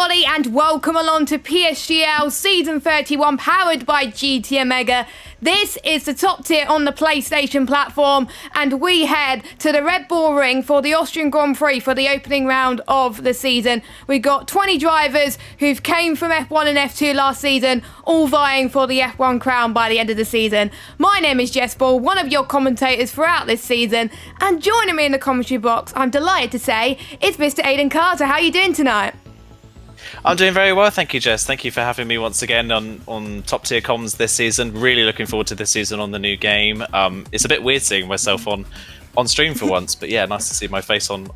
everybody, and welcome along to PSGL Season 31, powered by GT Omega. This is the top tier on the PlayStation platform, and we head to the Red Bull Ring for the Austrian Grand Prix for the opening round of the season. We got 20 drivers who've came from F1 and F2 last season, all vying for the F1 crown by the end of the season. My name is Jess Ball, one of your commentators throughout this season, and joining me in the commentary box, I'm delighted to say, it's Mr. Aidan Carter. How are you doing tonight? I'm doing very well, thank you, Jess. Thank you for having me once again on top tier comms this season. Really looking forward to this season on the new game. It's a bit weird seeing myself on stream for once, but yeah, nice to see my face on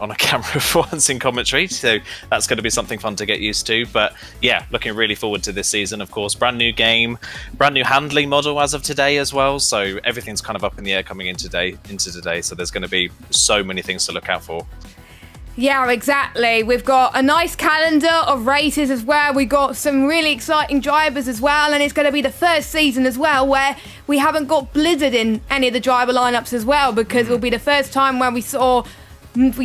a camera for once in commentary. So that's going to be something fun to get used to. But yeah, looking really forward to this season. Of course, brand new game, brand new handling model as of today as well. So everything's kind of up in the air coming into today. So there's going to be so many things to look out for. Yeah, exactly. We've got a nice calendar of races as well. We've got some really exciting drivers as well, and it's going to be the first season as well where we haven't got Blizzard in any of the driver lineups as well, because it'll be the first time where we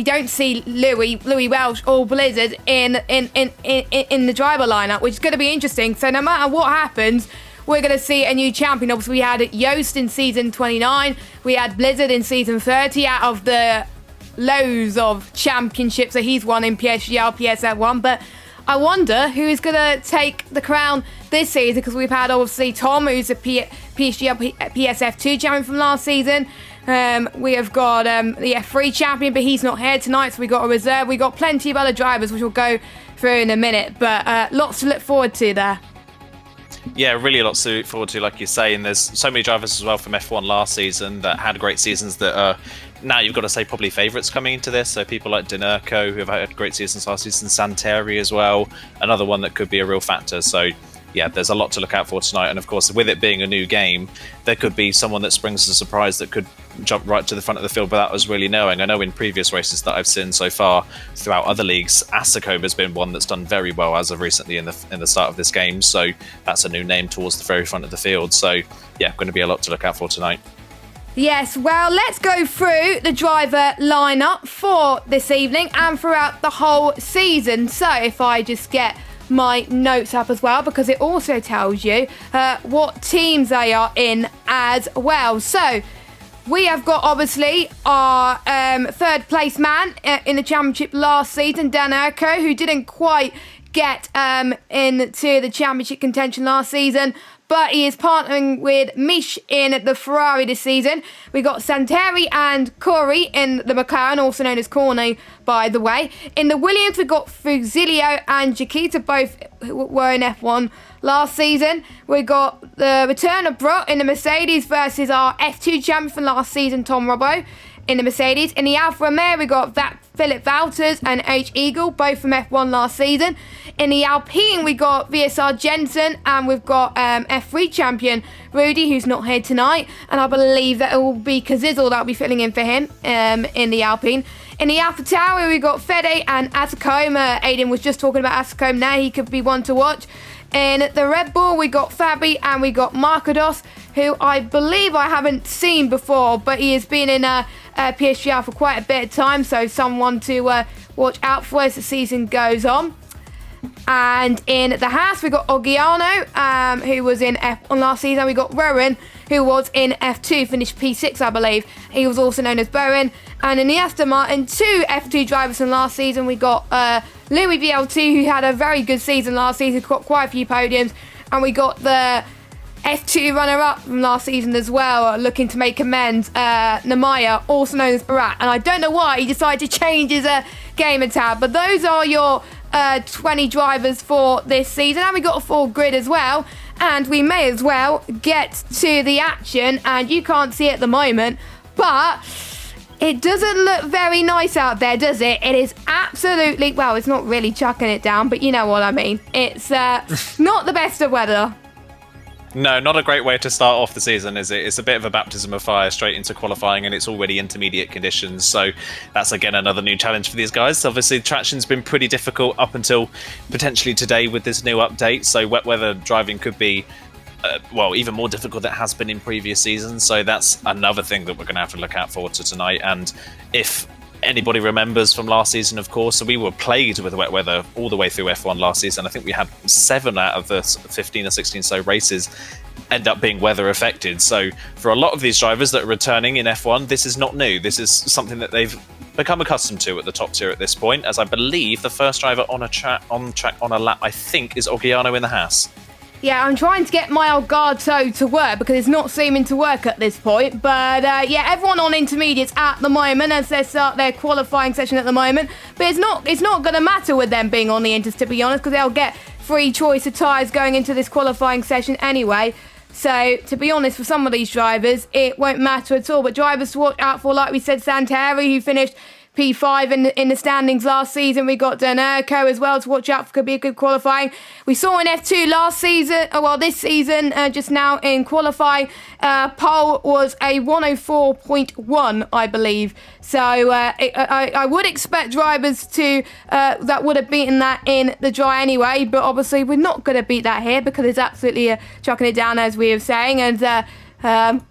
don't see Louis Welsh or Blizzard in the driver lineup, which is going to be interesting. So no matter what happens, we're going to see a new champion. Obviously, we had Yost in season 29. We had Blizzard in season 30 out of the loads of championships that he's won in PSGL, PSF1, but I wonder who is going to take the crown this season, because we've had obviously Tom, who's a PSGL PSF2 champion from last season. We have got the F3 champion, but he's not here tonight, so we got a reserve. We got plenty of other drivers, which we'll go through in a minute, but lots to look forward to there. Yeah, really lots to look forward to, like you say, and there's so many drivers as well from F1 last season that had great seasons that are now, you've got to say, probably favourites coming into this. So people like Dinerco, who have had great seasons last season, Santeri as well, another one that could be a real factor. So yeah, there's a lot to look out for tonight. And of course, with it being a new game, there could be someone that springs a surprise that could jump right to the front of the field without us really knowing. I know in previous races that I've seen so far throughout other leagues, Facecam has been one that's done very well as of recently in the start of this game. So that's a new name towards the very front of the field. So yeah, going to be a lot to look out for tonight. Yes, well, let's go through the driver lineup for this evening and throughout the whole season. So if I just get my notes up as well, because it also tells you what teams they are in as well. So we have got obviously our third place man in the championship last season, Dinerco, who didn't quite get into the championship contention last season, but he is partnering with Mish in the Ferrari this season. We got Santeri and Corey in the McLaren, also known as Corny, by the way. In the Williams, we got Fuzilio and Chiquita, both were in F1 last season. We got the return of Brot in the Mercedes versus our F2 champion from last season, Tom Robbo, in the Mercedes. In the Alfa Romeo, we got Philip Valters and H. Eagle, both from F1 last season. In the Alpine, we got VSR Jensen, and we've got F3 champion Rudy, who's not here tonight. And I believe that it will be Kazizel that'll be filling in for him in the Alpine. In the Alpha Tower, we got Fede and Asakoma. Aiden was just talking about Asakoma now. He could be one to watch. In the Red Bull, we got Fabi and we got Markados, who I believe I haven't seen before, but he has been in PSGL for quite a bit of time, so someone to watch out for as the season goes on. And in the Haas, we got Ogiano, who was in F1 last season. We got Rowan, who was in F2, finished P6, I believe. He was also known as Bowen. And in the Aston Martin, two F2 drivers from last season. We got Louis VLT, who had a very good season last season, got quite a few podiums. And we got the F2 runner-up from last season as well, looking to make amends, Namaya, also known as Barat. And I don't know why he decided to change his gamer tab, but those are your 20 drivers for this season. And we got a full grid as well, and we may as well get to the action. And you can't see it at the moment, but it doesn't look very nice out there, does it? It is absolutely, well, it's not really chucking it down, but you know what I mean. It's not the best of weather. No, not a great way to start off the season, is it? It's a bit of a baptism of fire straight into qualifying, and it's already intermediate conditions. So that's, again, another new challenge for these guys. Obviously, traction's been pretty difficult up until potentially today with this new update. So wet weather driving could be, well, even more difficult than it has been in previous seasons. So that's another thing that we're going to have to look out for to tonight. And if anybody remembers from last season, of course. So we were plagued with wet weather all the way through F1 last season. I think we had 7 out of the 15 or 16 so races end up being weather affected. So for a lot of these drivers that are returning in F1, this is not new. This is something that they've become accustomed to at the top tier at this point, as I believe the first driver on a lap, I think, is Orgiano in the Haas. Yeah, I'm trying to get my Elgato to work because it's not seeming to work at this point. But yeah, everyone on intermediates at the moment as they start their qualifying session at the moment. But it's not going to matter with them being on the inters, to be honest, because they'll get free choice of tyres going into this qualifying session anyway. So, to be honest, for some of these drivers, it won't matter at all. But drivers to watch out for, like we said, Santeri, who finished P5 in the standings last season. We got Denerco as well to watch out for. Could be a good qualifying. We saw in F2 last season, this season, just now in qualifying, pole was a 104.1, I believe. So I would expect drivers to that would have beaten that in the dry anyway. But obviously, we're not going to beat that here because it's absolutely chucking it down, as we were saying. And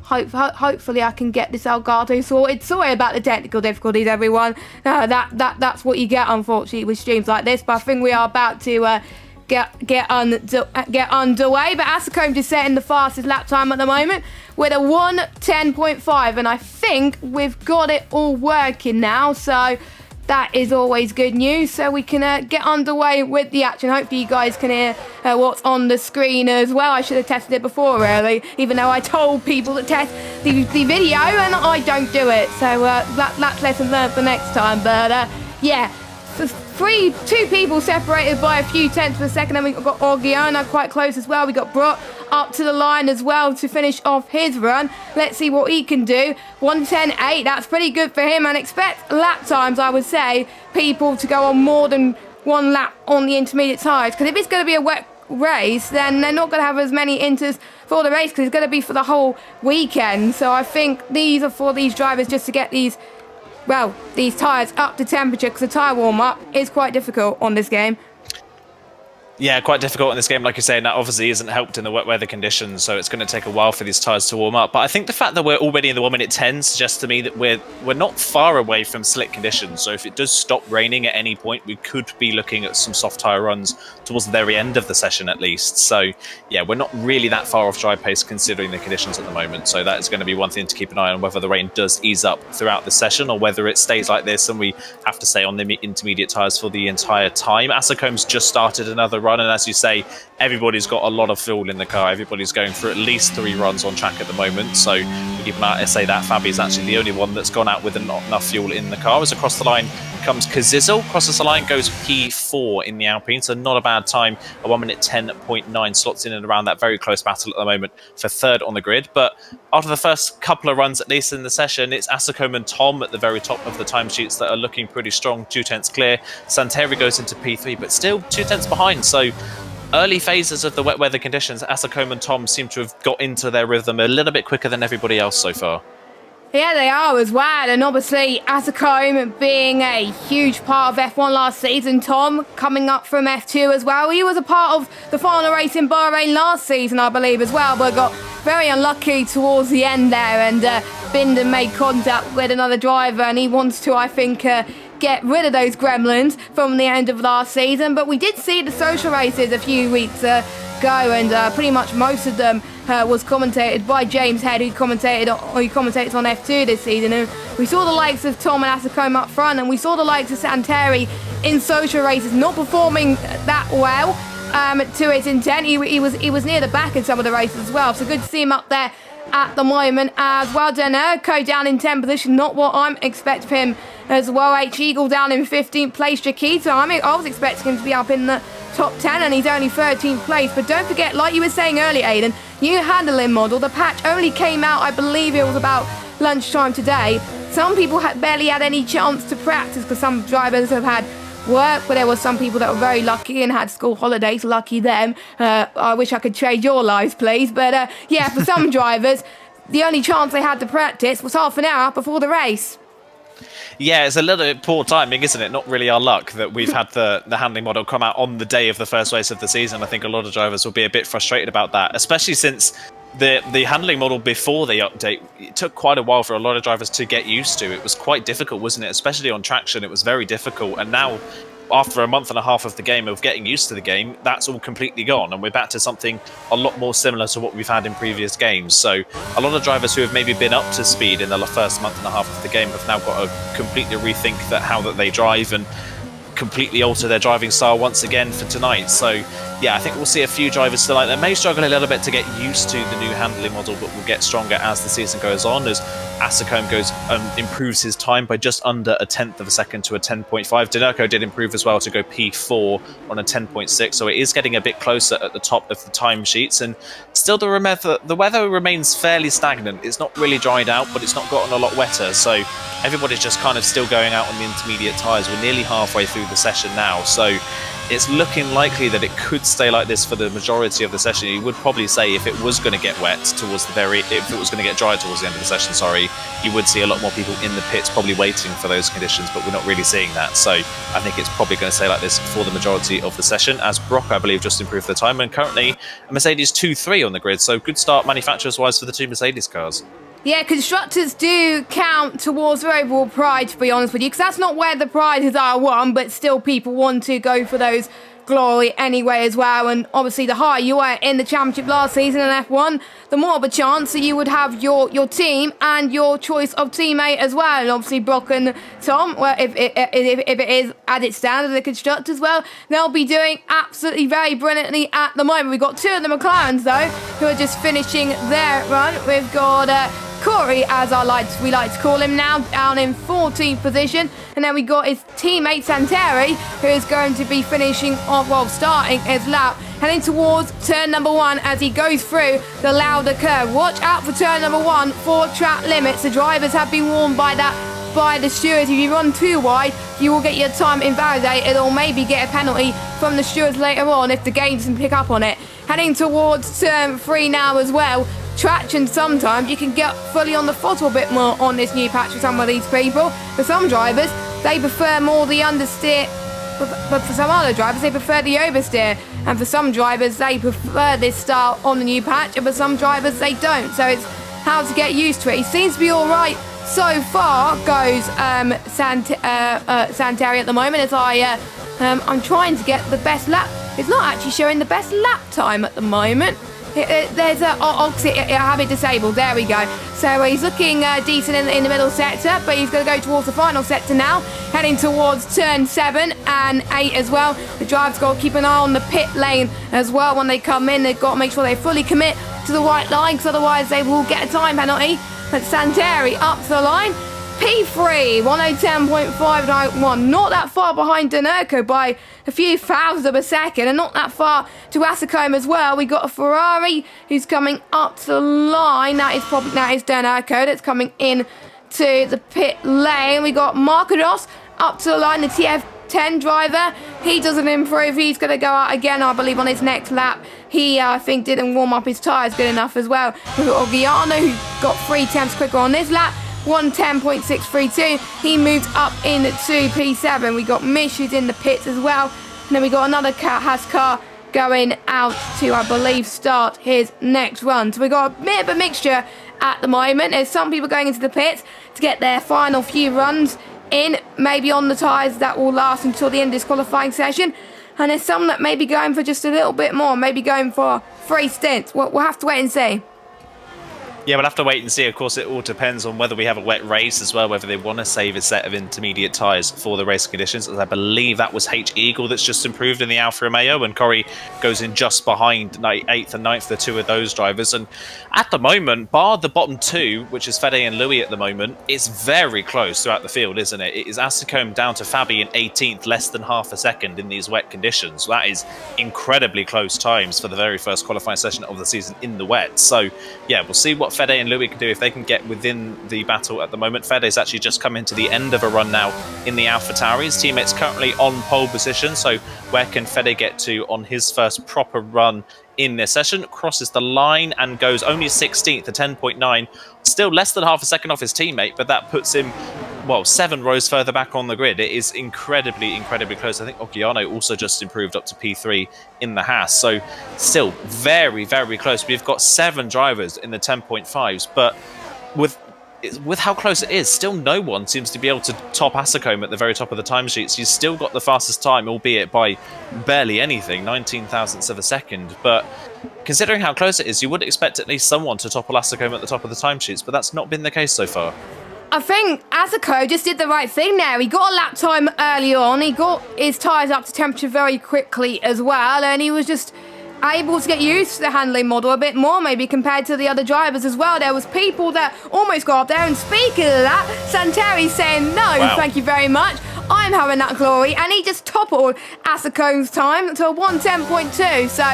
hopefully I can get this Elgato sorted. Sorry about the technical difficulties, everyone. That's what you get, unfortunately, with streams like this. But I think we are about to get underway. But Facecam just setting the fastest lap time at the moment with a 1:10.5, and I think we've got it all working now. So that is always good news. So we can get underway with the action. Hopefully you guys can hear what's on the screen as well. I should have tested it before, really, even though I told people to test the video and I don't do it. So that's lesson learned for next time. But yeah, two people separated by a few tenths of a second. Then we got Orgiano quite close as well. We got Brott up to the line as well to finish off his run. Let's see what he can do. 1:10.8, that's pretty good for him. And expect lap times, I would say, people to go on more than one lap on the intermediate tyres. Because if it's going to be a wet race, then they're not going to have as many inters for the race because it's going to be for the whole weekend. So I think these are for these drivers just to get these tyres up to temperature, because the tyre warm-up is quite difficult on this game. Yeah, quite difficult in this game, like you say, and that obviously isn't helped in the wet weather conditions, so it's going to take a while for these tyres to warm up. But I think the fact that we're already in the 1 minute 10 suggests to me that we're not far away from slick conditions. So if it does stop raining at any point, we could be looking at some soft tyre runs towards the very end of the session at least. So yeah, we're not really that far off dry pace considering the conditions at the moment. So that is going to be one thing to keep an eye on, whether the rain does ease up throughout the session or whether it stays like this and we have to stay on the intermediate tyres for the entire time. Facecam's just started another run, and as you say, everybody's got a lot of fuel in the car. Everybody's going through at least 3 runs on track at the moment. So we keep an eye. I say that Fabi's actually the only one that's gone out with not enough fuel in the car. As across the line comes Kazizel. Crosses the line, goes P4 in the Alpine. So not a bad time. A 1 minute 10.9 slots in and around that very close battle at the moment for third on the grid. But after the first couple of runs, at least in the session, it's Facecam and Tom at the very top of the timesheets that are looking pretty strong. 2 tenths clear. Santeri goes into P3, but still 2 tenths behind. So early phases of the wet weather conditions, Facecam and Tom seem to have got into their rhythm a little bit quicker than everybody else so far. Yeah, they are as well. And obviously, Facecam being a huge part of F1 last season, Tom coming up from F2 as well. He was a part of the final race in Bahrain last season, I believe, as well, but got very unlucky towards the end there. And Binder made contact with another driver, and he wants to, I think, get rid of those gremlins from the end of last season. But we did see the social races a few weeks ago, and pretty much most of them was commentated by James Head, who commentates on F2 this season. And we saw the likes of Tom and Facecam up front, and we saw the likes of Santeri in social races not performing that well to its intent. He was near the back in some of the races as well, so good to see him up there at the moment as well. Denerco down in 10th position, not what I'm expecting him as well. H. Eagle down in 15th place. Chiquito, I was expecting him to be up in the top 10, and he's only 13th place. But don't forget, like you were saying earlier, Aiden, new handling model. The patch only came out, I believe it was about lunchtime today. Some people barely had any chance to practice because some drivers have had work, but there were some people that were very lucky and had school holidays. Lucky them. I wish I could trade your lives, please. But yeah, for some drivers, the only chance they had to practice was half an hour before the race. Yeah, it's a little bit poor timing, isn't it? Not really our luck that we've had the handling model come out on the day of the first race of the season. I think a lot of drivers will be a bit frustrated about that, especially since the handling model before the update, it took quite a while for a lot of drivers to get used to. It was quite difficult, wasn't it? Especially on traction, it was very difficult. And now, after a month and a half of the game, of getting used to the game, that's all completely gone. And we're back to something a lot more similar to what we've had in previous games. So a lot of drivers who have maybe been up to speed in the first month and a half of the game have now got to completely rethink how that they drive and completely alter their driving style once again for tonight. So yeah, I think we'll see a few drivers tonight that may struggle a little bit to get used to the new handling model, but will get stronger as the season goes on, as Facecam improves his time by just under a tenth of a second to a 10.5. DirectX did improve as well to go P4 on a 10.6, so it is getting a bit closer at the top of the timesheets. And still the weather remains fairly stagnant. It's not really dried out, but it's not gotten a lot wetter, so everybody's just kind of still going out on the intermediate tyres. We're nearly halfway through the session now, so it's looking likely that it could stay like this for the majority of the session. You would probably say if it was going to get wet towards if it was going to get dry towards the end of the session, sorry, you would see a lot more people in the pits probably waiting for those conditions, but we're not really seeing that. So I think it's probably going to stay like this for the majority of the session, as Brock, I believe, just improved the time, and currently a Mercedes 2-3 on the grid. So good start manufacturers-wise for the two Mercedes cars. Yeah, constructors do count towards their overall pride, to be honest with you, because that's not where the prizes are won, but still people want to go for those glory anyway as well. And obviously the higher you were in the championship last season in F1, the more of a chance that you would have your team and your choice of teammate as well. And obviously Brock and Tom, well, if it is as it stands as the constructors, well, they'll be doing absolutely very brilliantly at the moment. We've got two of the McLarens though who are just finishing their run. We've got Corey, as we like to call him now, down in 14th position. And then we got his teammate Santeri, who is going to be finishing off, well, starting his lap, heading towards turn number 1 as he goes through the Lauda curve. Watch out for turn number 1 for track limits. The drivers have been warned by the stewards. If you run too wide, you will get your time invalidated or maybe get a penalty from the stewards later on if the game doesn't pick up on it. Heading towards turn 3 now as well. Traction, sometimes you can get fully on the throttle a bit more on this new patch for some of these people. For some drivers, they prefer more the understeer, but for some other drivers, they prefer the oversteer. And for some drivers, they prefer this style on the new patch, and for some drivers, they don't. So it's how to get used to it. He seems to be all right so far, goes Santeri at the moment, as I'm trying to get the best lap. It's not actually showing the best lap time at the moment. There's have it disabled. There we go. So he's looking decent in the middle sector, but he's going to go towards the final sector now, heading towards turn 7 and 8 as well. The driver's got to keep an eye on the pit lane as well. When they come in, they've got to make sure they fully commit to the white line, because otherwise they will get a time penalty. But Santeri up to the line. P3, 110.591, not that far behind DirectX by a few thousandths of a second, and not that far to Facecam as well. We got a Ferrari who's coming up to the line. That is DirectX that's coming in to the pit lane. We got Marcos up to the line, the TF10 driver. He doesn't improve. He's going to go out again, I believe, on his next lap. He, I think, didn't warm up his tyres good enough as well. We've got Elgato, who got 3 tenths quicker on this lap. 110.632. He moved up into P7. We got Mish, who's in the pits as well. And then we got another Haas car going out to, I believe, start his next run. So we got a bit of a mixture at the moment. There's some people going into the pits to get their final few runs in, maybe on the tyres that will last until the end of this qualifying session. And there's some that may be going for just a little bit more, maybe going for 3 stints. We'll have to wait and see. Yeah, we'll have to wait and see. Of course, it all depends on whether we have a wet race as well, whether they want to save a set of intermediate tyres for the race conditions. As I believe that was H Eagle that's just improved in the Alfa Romeo, and Corey goes in just behind 8th and 9th, the two of those drivers. And at the moment, bar the bottom 2, which is Fede and Louis at the moment, it's very close throughout the field, isn't it? It is Facecam down to Fabi in 18th, less than half a second in these wet conditions. That is incredibly close times for the very first qualifying session of the season in the wet. So, yeah, we'll see what Fede and Louis can do if they can get within the battle at the moment. Fede's actually just come into the end of a run now in the AlphaTauri. His teammate's currently on pole position, so where can Fede get to on his first proper run in this session? Crosses the line and goes only 16th, a 10.9. Still less than half a second off his teammate, but that puts him well, 7 rows further back on the grid. It is incredibly, incredibly close. I think Ogiano also just improved up to P3 in the Haas. So still very, very close. We've got 7 drivers in the 10.5s, but with how close it is, still no one seems to be able to top Asacombe at the very top of the timesheets. He's still got the fastest time, albeit by barely anything, 19 thousandths of a second. But considering how close it is, you would expect at least someone to topple Asacombe at the top of the timesheets, but that's not been the case so far. I think Asako just did the right thing there. He got a lap time early on. He got his tyres up to temperature very quickly as well, and he was just able to get used to the handling model a bit more, maybe compared to the other drivers as well. There was people that almost got up there, and speaking of that, Santeri's saying no, wow, thank you very much, I'm having that glory, and he just toppled Asacombe's time to a 1:10.2. So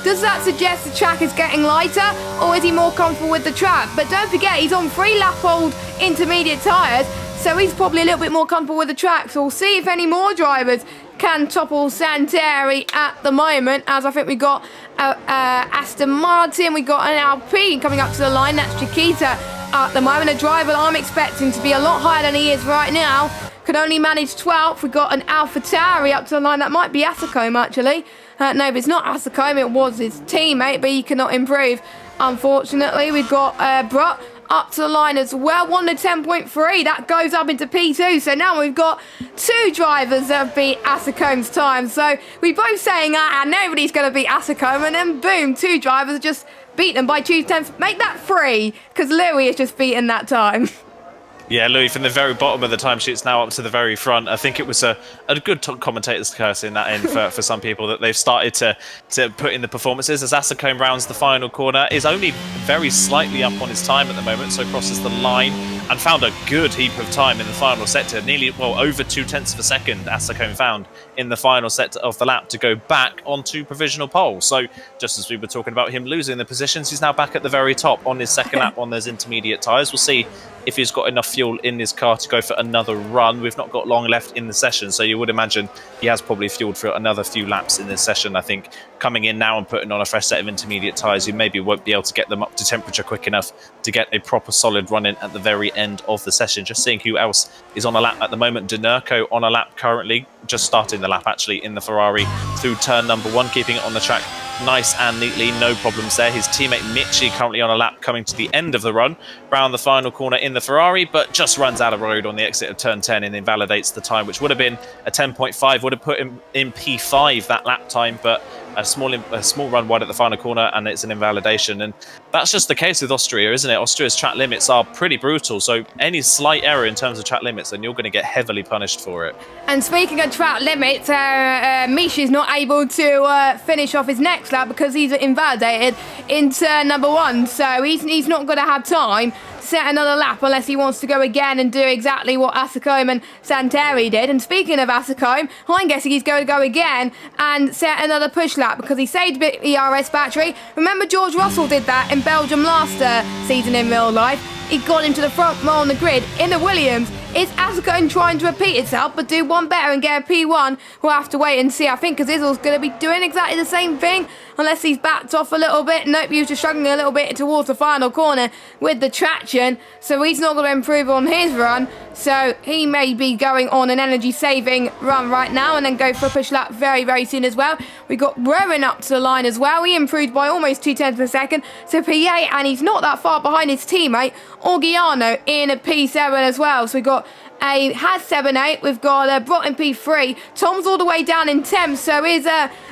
does that suggest the track is getting lighter, or is he more comfortable with the track? But don't forget, he's on 3-lap-old intermediate tyres, so he's probably a little bit more comfortable with the track. So we'll see if any more drivers can topple Santeri at the moment, as I think we got Aston Martin, we got an Alpine coming up to the line. That's Chiquita at the moment, a driver I'm expecting to be a lot higher than he is right now. Could only manage 12th. We got an AlphaTauri up to the line. That might be Asacombe actually. No, but it's not Asacombe, it was his teammate, but he cannot improve, unfortunately. We've got Brutt up to the line as well, 1:10.3. That goes up into P2. So now we've got 2 drivers that have beat Asacombe's time. So we're both saying, nobody's going to beat Asacombe, and then boom, 2 drivers just beat them by 2 tenths. Make that 3, because Louis has just beaten that time. Yeah, Louis from the very bottom of the timesheets now up to the very front. I think it was a good commentator's curse in that end for some people that they've started to put in the performances as Asacombe rounds the final corner. Is only very slightly up on his time at the moment, so crosses the line and found a good heap of time in the final sector. Nearly, well, over 2 tenths of a second Asacombe found in the final sector of the lap to go back onto provisional pole. So just as we were talking about him losing the positions, he's now back at the very top on his second lap on those intermediate tyres. We'll see if he's got enough fuel in his car to go for another run. We've not got long left in the session, so you would imagine he has probably fueled for another few laps in this session. I think coming in now and putting on a fresh set of intermediate tyres, you maybe won't be able to get them up to temperature quick enough to get a proper solid run in at the very end of the session. Just seeing who else is on a lap at the moment. Dinerco on a lap currently, just starting the lap actually in the Ferrari through turn number 1, keeping it on the track nice and neatly, no problems there. His teammate Michi currently on a lap coming to the end of the run, round the final corner in the Ferrari, but just runs out of road on the exit of turn 10 and invalidates the time, which would have been a 10.5, would have put him in P5 that lap time, but a small run wide at the final corner, and it's an invalidation. And that's just the case with Austria, isn't it? Austria's track limits are pretty brutal, so any slight error in terms of track limits, then you're going to get heavily punished for it. And speaking of track limits, Mishi's not able to finish off his next lap because he's invalidated in turn number 1, so he's not going to have time to set another lap unless he wants to go again and do exactly what Asacombe and Santeri did. And speaking of Asacombe, I'm guessing he's going to go again and set another push lap because he saved a bit ERS battery. Remember George Russell did that in Belgium last season in real life. He got him to the front row on the grid in the Williams. Is Asacombe trying to repeat itself but do one better and get a P1? We'll have to wait and see. I think Cazizzel's going to be doing exactly the same thing unless he's backed off a little bit. Nope, he was just struggling a little bit towards the final corner with the traction, so he's not going to improve on his run. So he may be going on an energy-saving run right now and then go for a push lap very, very soon as well. We got Rowan up to the line as well. He improved by almost 2 tenths per second to P8, and he's not that far behind his teammate Orgiano in a P7 as well. So we got a Has 7.8, we've got Brott in P3, Tom's all the way down in 10th, so his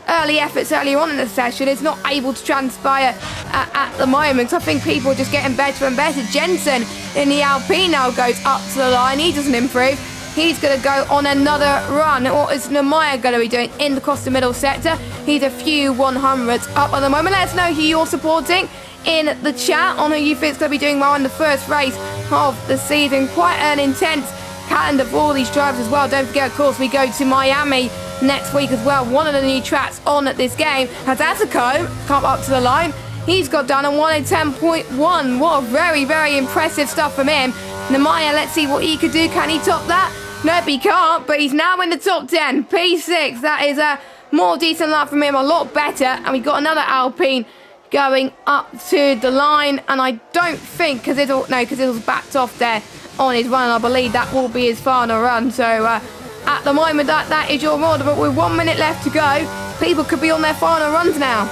early efforts earlier on in the session is not able to transpire at the moment. So I think people are just getting better and better. Jensen in the Alpine now goes up to the line, he doesn't improve. He's going to go on another run. What is Nemaya going to be doing in across the middle sector? He's a few 100s up at the moment. Let us know who you're supporting in the chat on who you think is going to be doing well in the first race of the season. Quite an intense calendar for all these drivers as well. Don't forget, of course, we go to Miami next week as well. One of the new tracks on at this game has Asacombe come up to the line. He's got done a 1:10.1. What a very, very impressive stuff from him. Nemaya, let's see what he could do. Can he top that? Nope, he can't, but he's now in the top 10. P6, that is a more decent lap from him, a lot better. And we've got another Alpine going up to the line, and I don't think Cazizzel's backed off there on his run. I believe that will be his final run. So at the moment, that is your order. But with 1 minute left to go, people could be on their final runs now.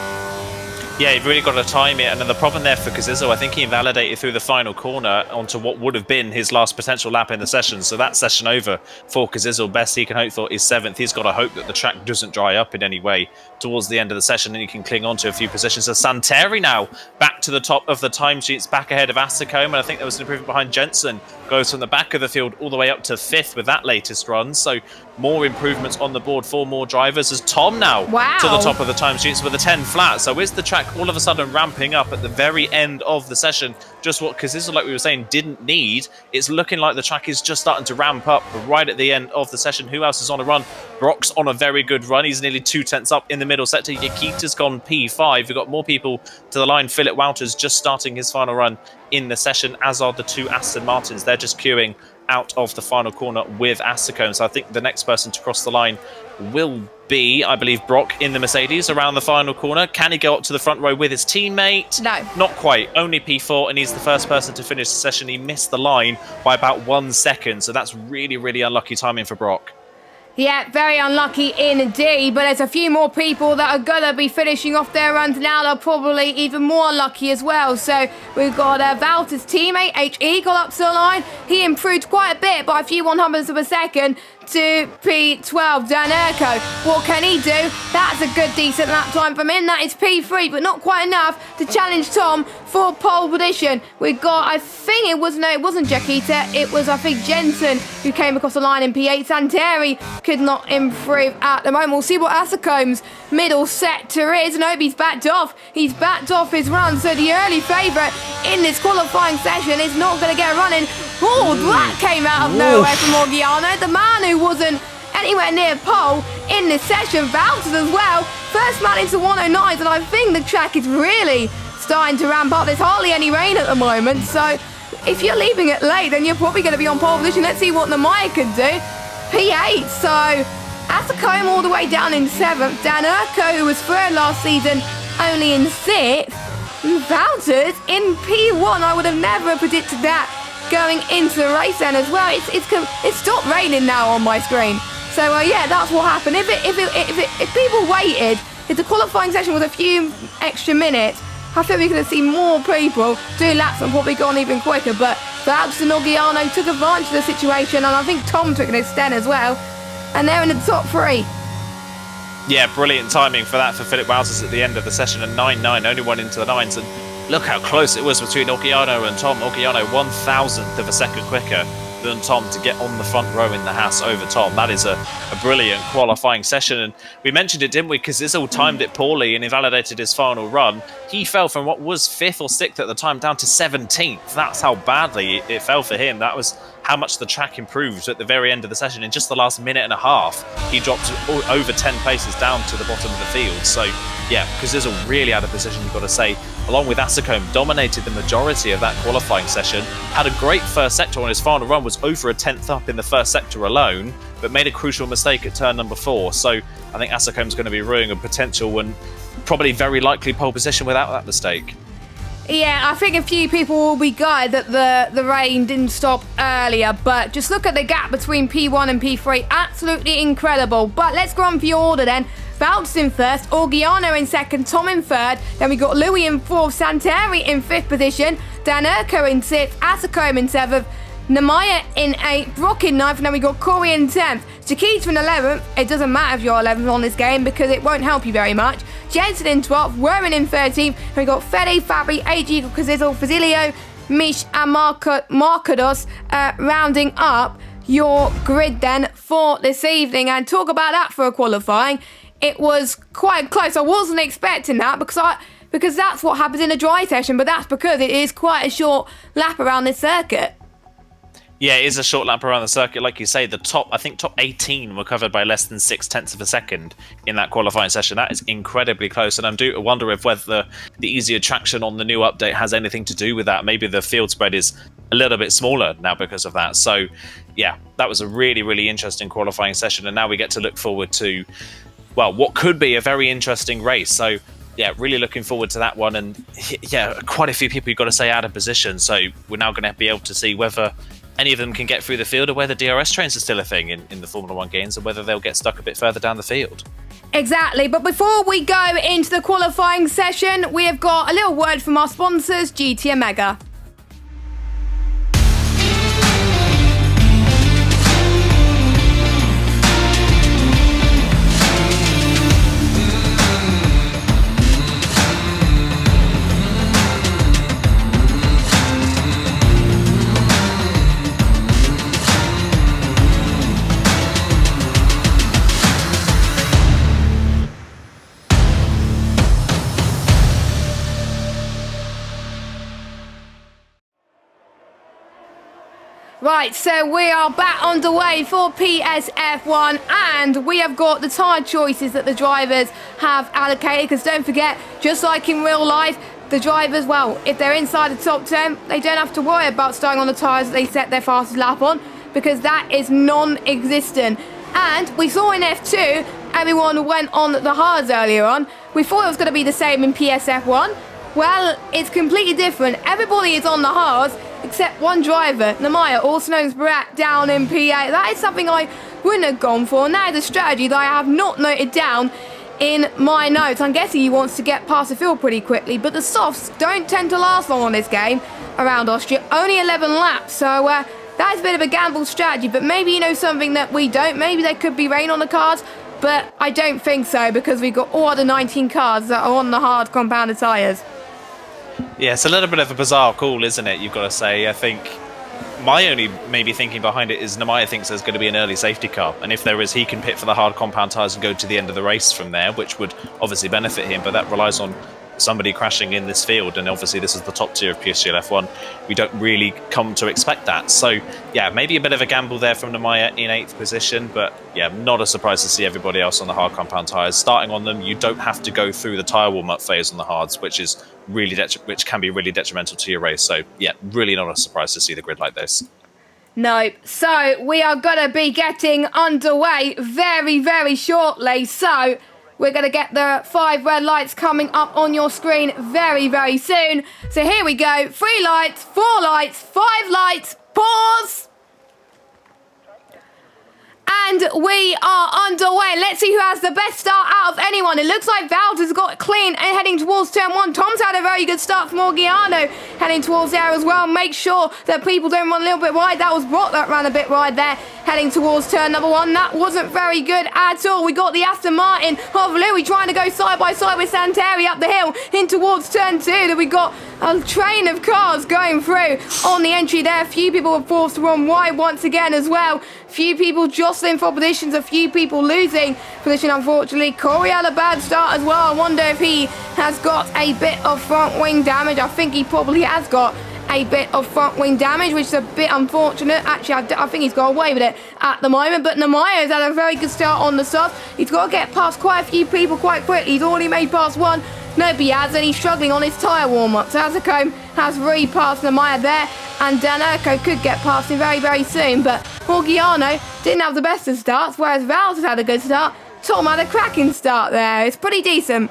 Yeah, you've really got to time it, and then the problem there for Kazizo, I think he invalidated through the final corner onto what would have been his last potential lap in the session, so that session over for Kazizo. Best he can hope for is 7th. He's got to hope that the track doesn't dry up in any way towards the end of the session, and he can cling on to a few positions. So Santeri now back to the top of the timesheets, back ahead of Asicome, and I think there was an improvement behind Jensen. Goes from the back of the field all the way up to 5th with that latest run, so more improvements on the board for more drivers as Tom now to the top of the timesheets with a 10 flat. So is the track all of a sudden ramping up at the very end of the session? Just what Kazizo, like we were saying, didn't need. It's looking like the track is just starting to ramp up right at the end of the session. Who else is on a run? Brock's on a very good run. He's nearly 2/10 up in the middle sector. Yakita's gone P5. We've got more people to the line. Philip Wouters just starting his final run in the session, as are the 2 Aston Martins. They're just queuing out of the final corner with Asicome. So I think the next person to cross the line will be, I believe, Brock in the Mercedes around the final corner. Can he go up to the front row with his teammate? No. Not quite. Only P4, and he's the first person to finish the session. He missed the line by about 1 second, so that's really, really unlucky timing for Brock. Yeah, very unlucky indeed, but there's a few more people that are going to be finishing off their runs now. They're probably even more lucky as well. So we've got Valter's teammate, HE, got up to the line. He improved quite a bit by a few 100ths of a second to P12. Dan Urko, what can he do? That's a good, decent lap time from him. That is P3, but not quite enough to challenge Tom for pole position. We've got, I think it was, no, it wasn't Jakita. It was, I think, Jensen who came across the line in P8. Santeri could not improve at the moment. We'll see what Asicome's middle sector is. Nobody's backed off. He's backed off his run, so the early favourite in this qualifying session is not going to get running. Oh, that came out of nowhere from Orgiano. The man who wasn't anywhere near pole in this session, Valtters as well. First man into 109s, and I think the track is really starting to ramp up. There's hardly any rain at the moment, so if you're leaving it late, then you're probably going to be on pole position. Let's see what Namaya can do. P8, so Asicome all the way down in 7th. Dan Urko, who was 3rd last season, only in 6th. Valtters in P1. I would have never predicted that going into the race then as well. It's stopped raining now on my screen. So yeah, that's what happened. If people waited, if the qualifying session was a few extra minutes, I think we could have seen more people do laps and probably gone even quicker. But Valtters and Orgiano took advantage of the situation, and I think Tom took an extent as well. And they're in the top 3. Yeah, brilliant timing for that for Philip Wouters at the end of the session, and 9-9, only one into the 9s. And look how close it was between Orgiano and Tom. Orgiano 1,000th of a second quicker than Tom to get on the front row in the Haas over Tom. That is a brilliant qualifying session. And we mentioned it, didn't we? Because Zizzle timed it poorly and invalidated his final run. He fell from what was 5th or 6th at the time down to 17th. That's how badly it fell for him. That was how much the track improved at the very end of the session. In just the last minute and a half, he dropped over 10 places down to the bottom of the field. So yeah, because Zizzle really out of position, you've got to say, along with Asicome, dominated the majority of that qualifying session. Had a great first sector on his final run, was over a 10th up in the first sector alone, but made a crucial mistake at turn number 4. So I think Asicome's going to be ruining a potential and probably very likely pole position without that mistake. Yeah, I think a few people will be gutted that the rain didn't stop earlier, but just look at the gap between P1 and P3. Absolutely incredible. But let's go on for your order then. Valtters in 1st, Orgiano in 2nd, Tom in 3rd, then we got Louis in 4th, Santeri in 5th position, Dan Urko in 6th, Asicome in 7th, Namaya in 8th, Brock in 9th, and then we got Corey in 10th. Chiquita in 11th. It doesn't matter if you're 11th on this game because it won't help you very much. Jensen in 12th, Werman in 13th, and we got Fede, Fabri, AG, Kazizel, Fazilio, Mish, and Marcados rounding up your grid then for this evening. And talk about that for a qualifying. It was quite close. I wasn't expecting that because that's what happens in a dry session, but that's because it is quite a short lap around this circuit. Yeah, it is a short lap around the circuit. Like you say, I think top 18 were covered by less than 0.6 of a second in that qualifying session. That is incredibly close, and I do wonder if whether the easier traction on the new update has anything to do with that. Maybe the field spread is a little bit smaller now because of that. So yeah, that was a really, really interesting qualifying session, and now we get to look forward to, well, what could be a very interesting race. So yeah, really looking forward to that one. And yeah, quite a few people, you've got to say, out of position. So we're now going to be able to see whether any of them can get through the field, or whether DRS trains are still a thing in the Formula 1 games, or whether they'll get stuck a bit further down the field. Exactly, but before we go into the qualifying session, we have got a little word from our sponsors, GT Omega. Right, so we are back underway for PSF1, and we have got the tyre choices that the drivers have allocated, because don't forget, just like in real life, the drivers, well, if they're inside the top 10, they don't have to worry about starting on the tyres that they set their fastest lap on, because that is non-existent. And we saw in F2, everyone went on the hards earlier on. We thought it was going to be the same in PSF1. Well, it's completely different. Everybody is on the hards, except one driver, Nemaya, also known as Barat, down in PA. That is something I wouldn't have gone for, and that is a strategy that I have not noted down in my notes. I'm guessing he wants to get past the field pretty quickly, but the softs don't tend to last long on this game around Austria. Only 11 laps, so that is a bit of a gamble strategy, but maybe you know something that we don't. Maybe there could be rain on the cards, but I don't think so, because we've got all other 19 cars that are on the hard compounded tyres. Yeah, it's a little bit of a bizarre call, isn't it? You've got to say. I think my only maybe thinking behind it is Nemaya thinks there's going to be an early safety car, and if there is, he can pit for the hard compound tyres and go to the end of the race from there, which would obviously benefit him, but that relies on somebody crashing in this field, and obviously this is the top tier of PSGL F1. We don't really come to expect that. So yeah, maybe a bit of a gamble there from Nemaya in 8th position, but yeah, not a surprise to see everybody else on the hard compound tyres starting on them. You don't have to go through the tyre warm-up phase on the hards, which is really which can be really detrimental to your race. So yeah, really not a surprise to see the grid like this. No, so we are going to be getting underway very, very shortly. So we're going to get the 5 red lights coming up on your screen very, very soon. So here we go. 3 lights, 4 lights, 5 lights, pause. And we are underway. Let's see who has the best start out of anyone. It looks like Valter's got clean and heading towards turn 1. Tom's had a very good start from Orgiano heading towards there as well. Make sure that people don't run a little bit wide. That was Brock that ran a bit wide there heading towards turn number 1. That wasn't very good at all. We got the Aston Martin of Louis trying to go side by side with Santeri up the hill in towards turn 2. Then we got a train of cars going through on the entry there. A few people were forced to run wide once again as well. Few people jostling for positions, a few people losing position, unfortunately. Corey had a bad start as well. I wonder if he has got a bit of front wing damage. I think he probably has got a bit of front wing damage, which is a bit unfortunate. Actually, I think he's got away with it at the moment, but Nemaya has had a very good start on the soft. He's got to get past quite a few people quite quickly. He's already made past one. Nope, he has, and he's struggling on his tyre warm-up. So Facecam has re-passed Nemaya there, and Danerko could get past him very, very soon. But Orgiano didn't have the best of starts, whereas Val's had a good start. Tom had a cracking start there. It's pretty decent.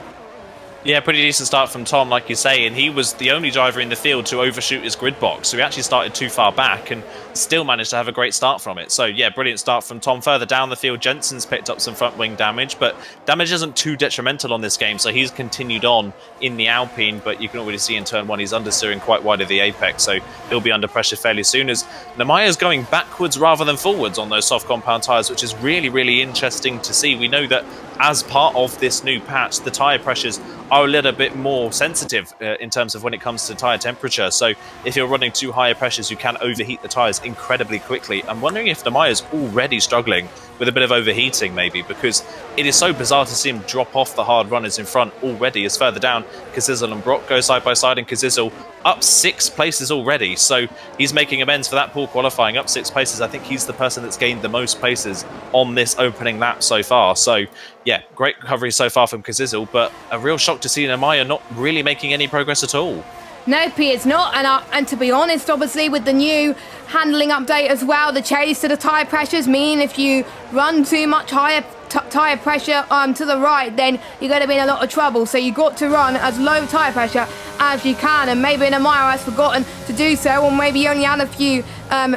Yeah, pretty decent start from Tom, like you say, and he was the only driver in the field to overshoot his grid box, so he actually started too far back and still managed to have a great start from it. So yeah, brilliant start from Tom. Further down the field, Jensen's picked up some front wing damage, but damage isn't too detrimental on this game, so he's continued on in the Alpine, but you can already see in turn 1 he's understeering quite wide of the apex, so he'll be under pressure fairly soon, as Nemaya's going backwards rather than forwards on those soft compound tyres, which is really, really interesting to see. We know that as part of this new patch, the tyre pressures are a little bit more sensitive in terms of when it comes to tyre temperature. So if you're running too high pressures, you can overheat the tyres incredibly quickly. I'm wondering if Nemaya's already struggling with a bit of overheating maybe, because it is so bizarre to see him drop off the hard runners in front already. As further down, Kazizel and Brock go side by side, and Kazizel up 6 places already. So he's making amends for that poor qualifying, up 6 places. I think he's the person that's gained the most places on this opening lap so far. So yeah, great recovery so far from Kazizel, but a real shock to see Nemaya not really making any progress at all. No, P, it's not. And to be honest, obviously, with the new handling update as well, the change to the tyre pressures mean if you run too much higher tyre pressure to the right, then you're going to be in a lot of trouble. So you've got to run as low tyre pressure as you can, and maybe Nemaya has forgotten to do so, or maybe he only had a few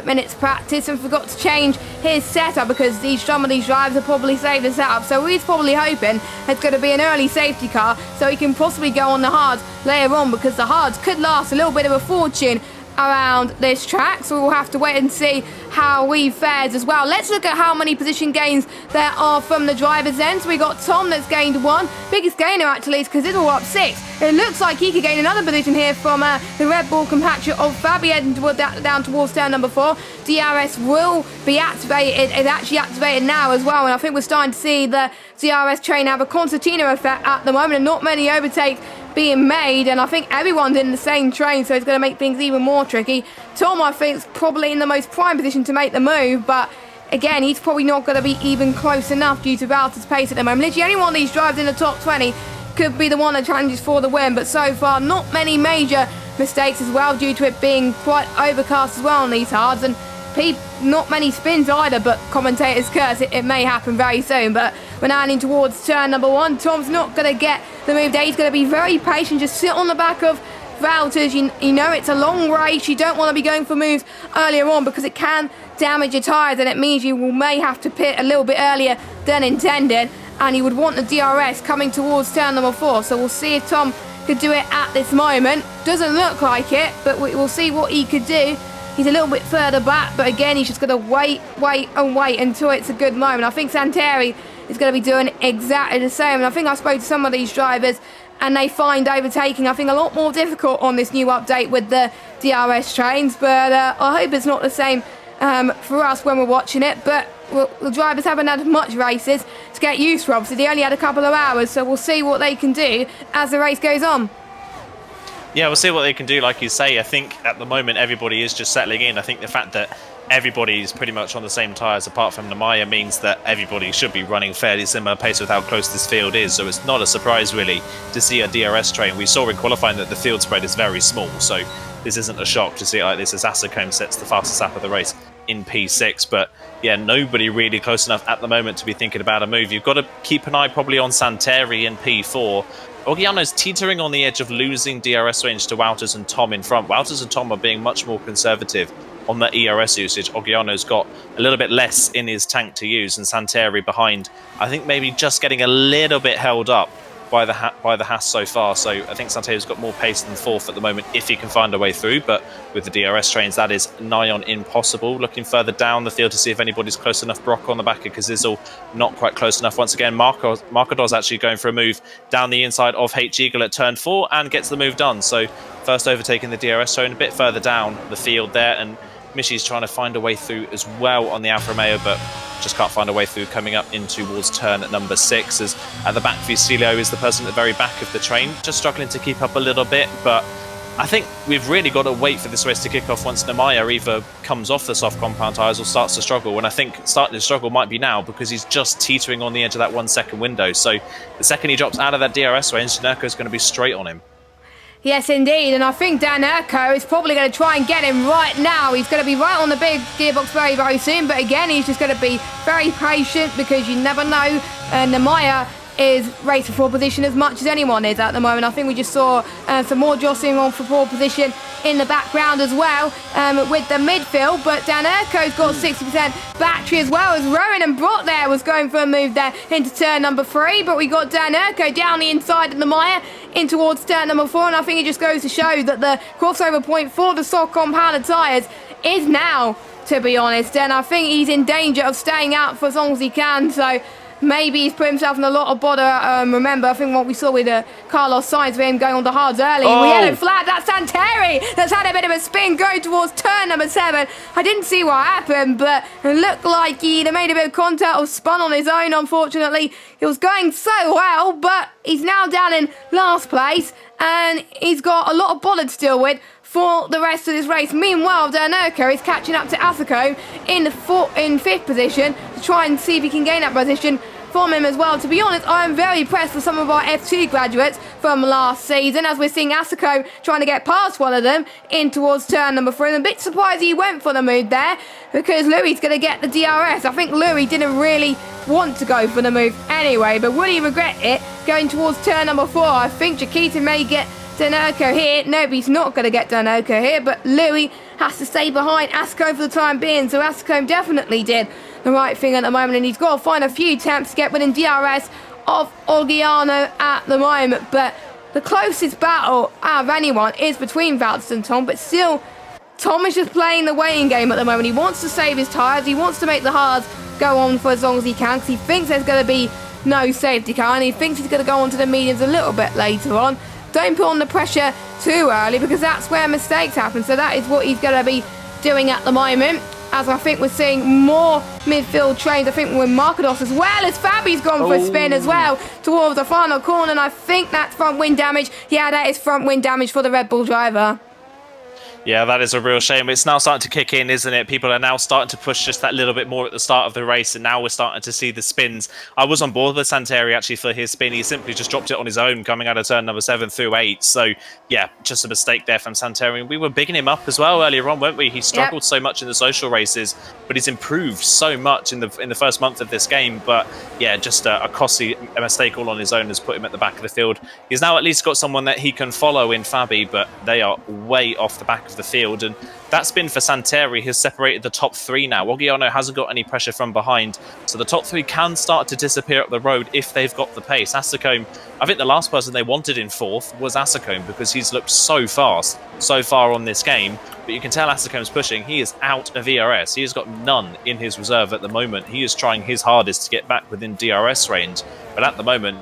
minutes practice and forgot to change his setup, because some of these drivers have probably saved the setup. So he's probably hoping it's going to be an early safety car so he can possibly go on the hards later on, because the hards could last a little bit of a fortune around this track. So we'll have to wait and see how he fares as well. Let's look at how many position gains there are from the drivers then. So we got Tom that's gained 1. Biggest gainer actually is because it's all up 6. It looks like he could gain another position here from the Red Bull compatriot of Fabi heading down towards turn number 4. DRS will be activated. It's actually activated now as well, and I think we're starting to see the DRS train have a concertina effect at the moment, and not many overtakes being made, and I think everyone's in the same train, so it's going to make things even more tricky. Tom, I think, is probably in the most prime position to make the move, but again, he's probably not going to be even close enough due to Valtter's pace at the moment. Literally, any one of these drivers in the top 20 could be the one that challenges for the win, but so far, not many major mistakes as well, due to it being quite overcast as well on these hards, and not many spins either, but commentators curse it may happen very soon. But we're now heading towards turn number 1. Tom's not going to get the move there. He's going to be very patient, just sit on the back of Valtters. You know it's a long race. You don't want to be going for moves earlier on, because it can damage your tyres, and it means you may have to pit a little bit earlier than intended, and you would want the DRS coming towards turn number 4. So we'll see if Tom could do it at this moment. Doesn't look like it, but we'll see what he could do. He's a little bit further back, but again, he's just going to wait until it's a good moment. I think Santeri is going to be doing exactly the same. And I think I spoke to some of these drivers, and they find overtaking, I think, a lot more difficult on this new update with the DRS trains. But I hope it's not the same for us when we're watching it. But the drivers haven't had much races to get used to. Obviously, they only had a couple of hours, so we'll see what they can do as the race goes on. Yeah, we'll see what they can do. Like you say, I think at the moment everybody is just settling in. I think the fact that everybody's pretty much on the same tyres apart from Nemaya means that everybody should be running fairly similar pace with how close this field is. So it's not a surprise really to see a DRS train. We saw in qualifying that the field spread is very small, so this isn't a shock to see it like this, as Facecam sets the fastest lap of the race in P6. But yeah, nobody really close enough at the moment to be thinking about a move. You've got to keep an eye probably on Santeri in P4. Oggiano's teetering on the edge of losing DRS range to Wouters and Tom in front. Wouters and Tom are being much more conservative on the ERS usage. Oggiano's got a little bit less in his tank to use, and Santeri behind, I think maybe just getting a little bit held up by the Haas so far. So I think Santeri's got more pace than 4th at the moment if he can find a way through, but with the DRS trains that is nigh on impossible. Looking further down the field to see if anybody's close enough. Brock on the back of Kazizel, not quite close enough. Once again, Marcador's actually going for a move down the inside of H Eagle at turn 4 and gets the move done. So first overtaking the DRS train a bit further down the field there, and Mishy's trying to find a way through as well on the Alfa Romeo, but just can't find a way through coming up in towards turn at number 6, as at the back Fusilio is the person at the very back of the train, just struggling to keep up a little bit. But I think we've really got to wait for this race to kick off once Nemaya either comes off the soft compound tyres or starts to struggle. And I think starting to struggle might be now, because he's just teetering on the edge of that 1 second window. So the second he drops out of that DRS range, Nerko going to be straight on him. Yes, indeed, and I think Dan Urko is probably going to try and get him right now. He's going to be right on the big gearbox very, very soon, but again, he's just going to be very patient, because you never know. Nemaya is racing for position as much as anyone is at the moment. I think we just saw some more jostling on for pole position in the background as well with the midfield, but Dan Urko's got 60% battery as well, as Rowan and Brock there was going for a move there into turn number 3, but we got Dan Urko down the inside of the Nemaya in towards turn number 4, and I think it just goes to show that the crossover point for the soft compounded tyres is now, to be honest, and I think he's in danger of staying out for as long as he can. So maybe he's put himself in a lot of bother. Remember, I think what we saw with Carlos Sainz with him going on the hards early. We had a flag. That's Santeri that's had a bit of a spin going towards turn number 7. I didn't see what happened, but it looked like he'd made a bit of contact or spun on his own, unfortunately. He was going so well, but he's now down in last place, and he's got a lot of bother to deal with for the rest of this race. Meanwhile, Dan Urko is catching up to Asako in 5th position to try and see if he can gain that position from him as well. To be honest, I am very impressed with some of our F2 graduates from last season, as we're seeing Asako trying to get past one of them in towards turn number 3. I'm a bit surprised he went for the move there, because Louis going to get the DRS. I think Louis didn't really want to go for the move anyway, but would he regret it going towards turn number 4? I think Chiquita may get Dinoco here. No, he's not going to get Dinoco here, but Louis has to stay behind Asako for the time being, so Asako definitely did the right thing at the moment, and he's got to find a few attempts to get within DRS of Olgiano at the moment. But the closest battle out of anyone is between Valtis and Tom, but still, Tom is just playing the weighing game at the moment. He wants to save his tyres, he wants to make the hards go on for as long as he can, because he thinks there's going to be no safety car, and he thinks he's going to go on to the mediums a little bit later on. Don't put on the pressure too early, because that's where mistakes happen. So that is what he's going to be doing at the moment, as I think we're seeing more midfield trains. I think with Markados as well, as Fabi's gone for a spin as well towards the final corner, and I think that's front wing damage. Yeah, that is front wing damage for the Red Bull driver. Yeah, that is a real shame. It's now starting to kick in, isn't it? People are now starting to push just that little bit more at the start of the race, and now we're starting to see the spins. I was on board with Santeri actually for his spin. He simply just dropped it on his own coming out of turn number 7 through 8. So, yeah, just a mistake there from Santeri. We were bigging him up as well earlier on, weren't we? He struggled so much in the social races, but he's improved so much in the first month of this game. But, yeah, just a costly mistake all on his own has put him at the back of the field. He's now at least got someone that he can follow in Fabi, but they are way off the back of the field, and that spin for Santeri has separated the top 3 now. Olgiano hasn't got any pressure from behind, so the top 3 can start to disappear up the road if they've got the pace. Asako, I think the last person they wanted in 4th was Asako, because he's looked so fast so far on this game, but you can tell Asako's pushing. He is out of ERS. He has got none in his reserve at the moment. He is trying his hardest to get back within DRS range, but at the moment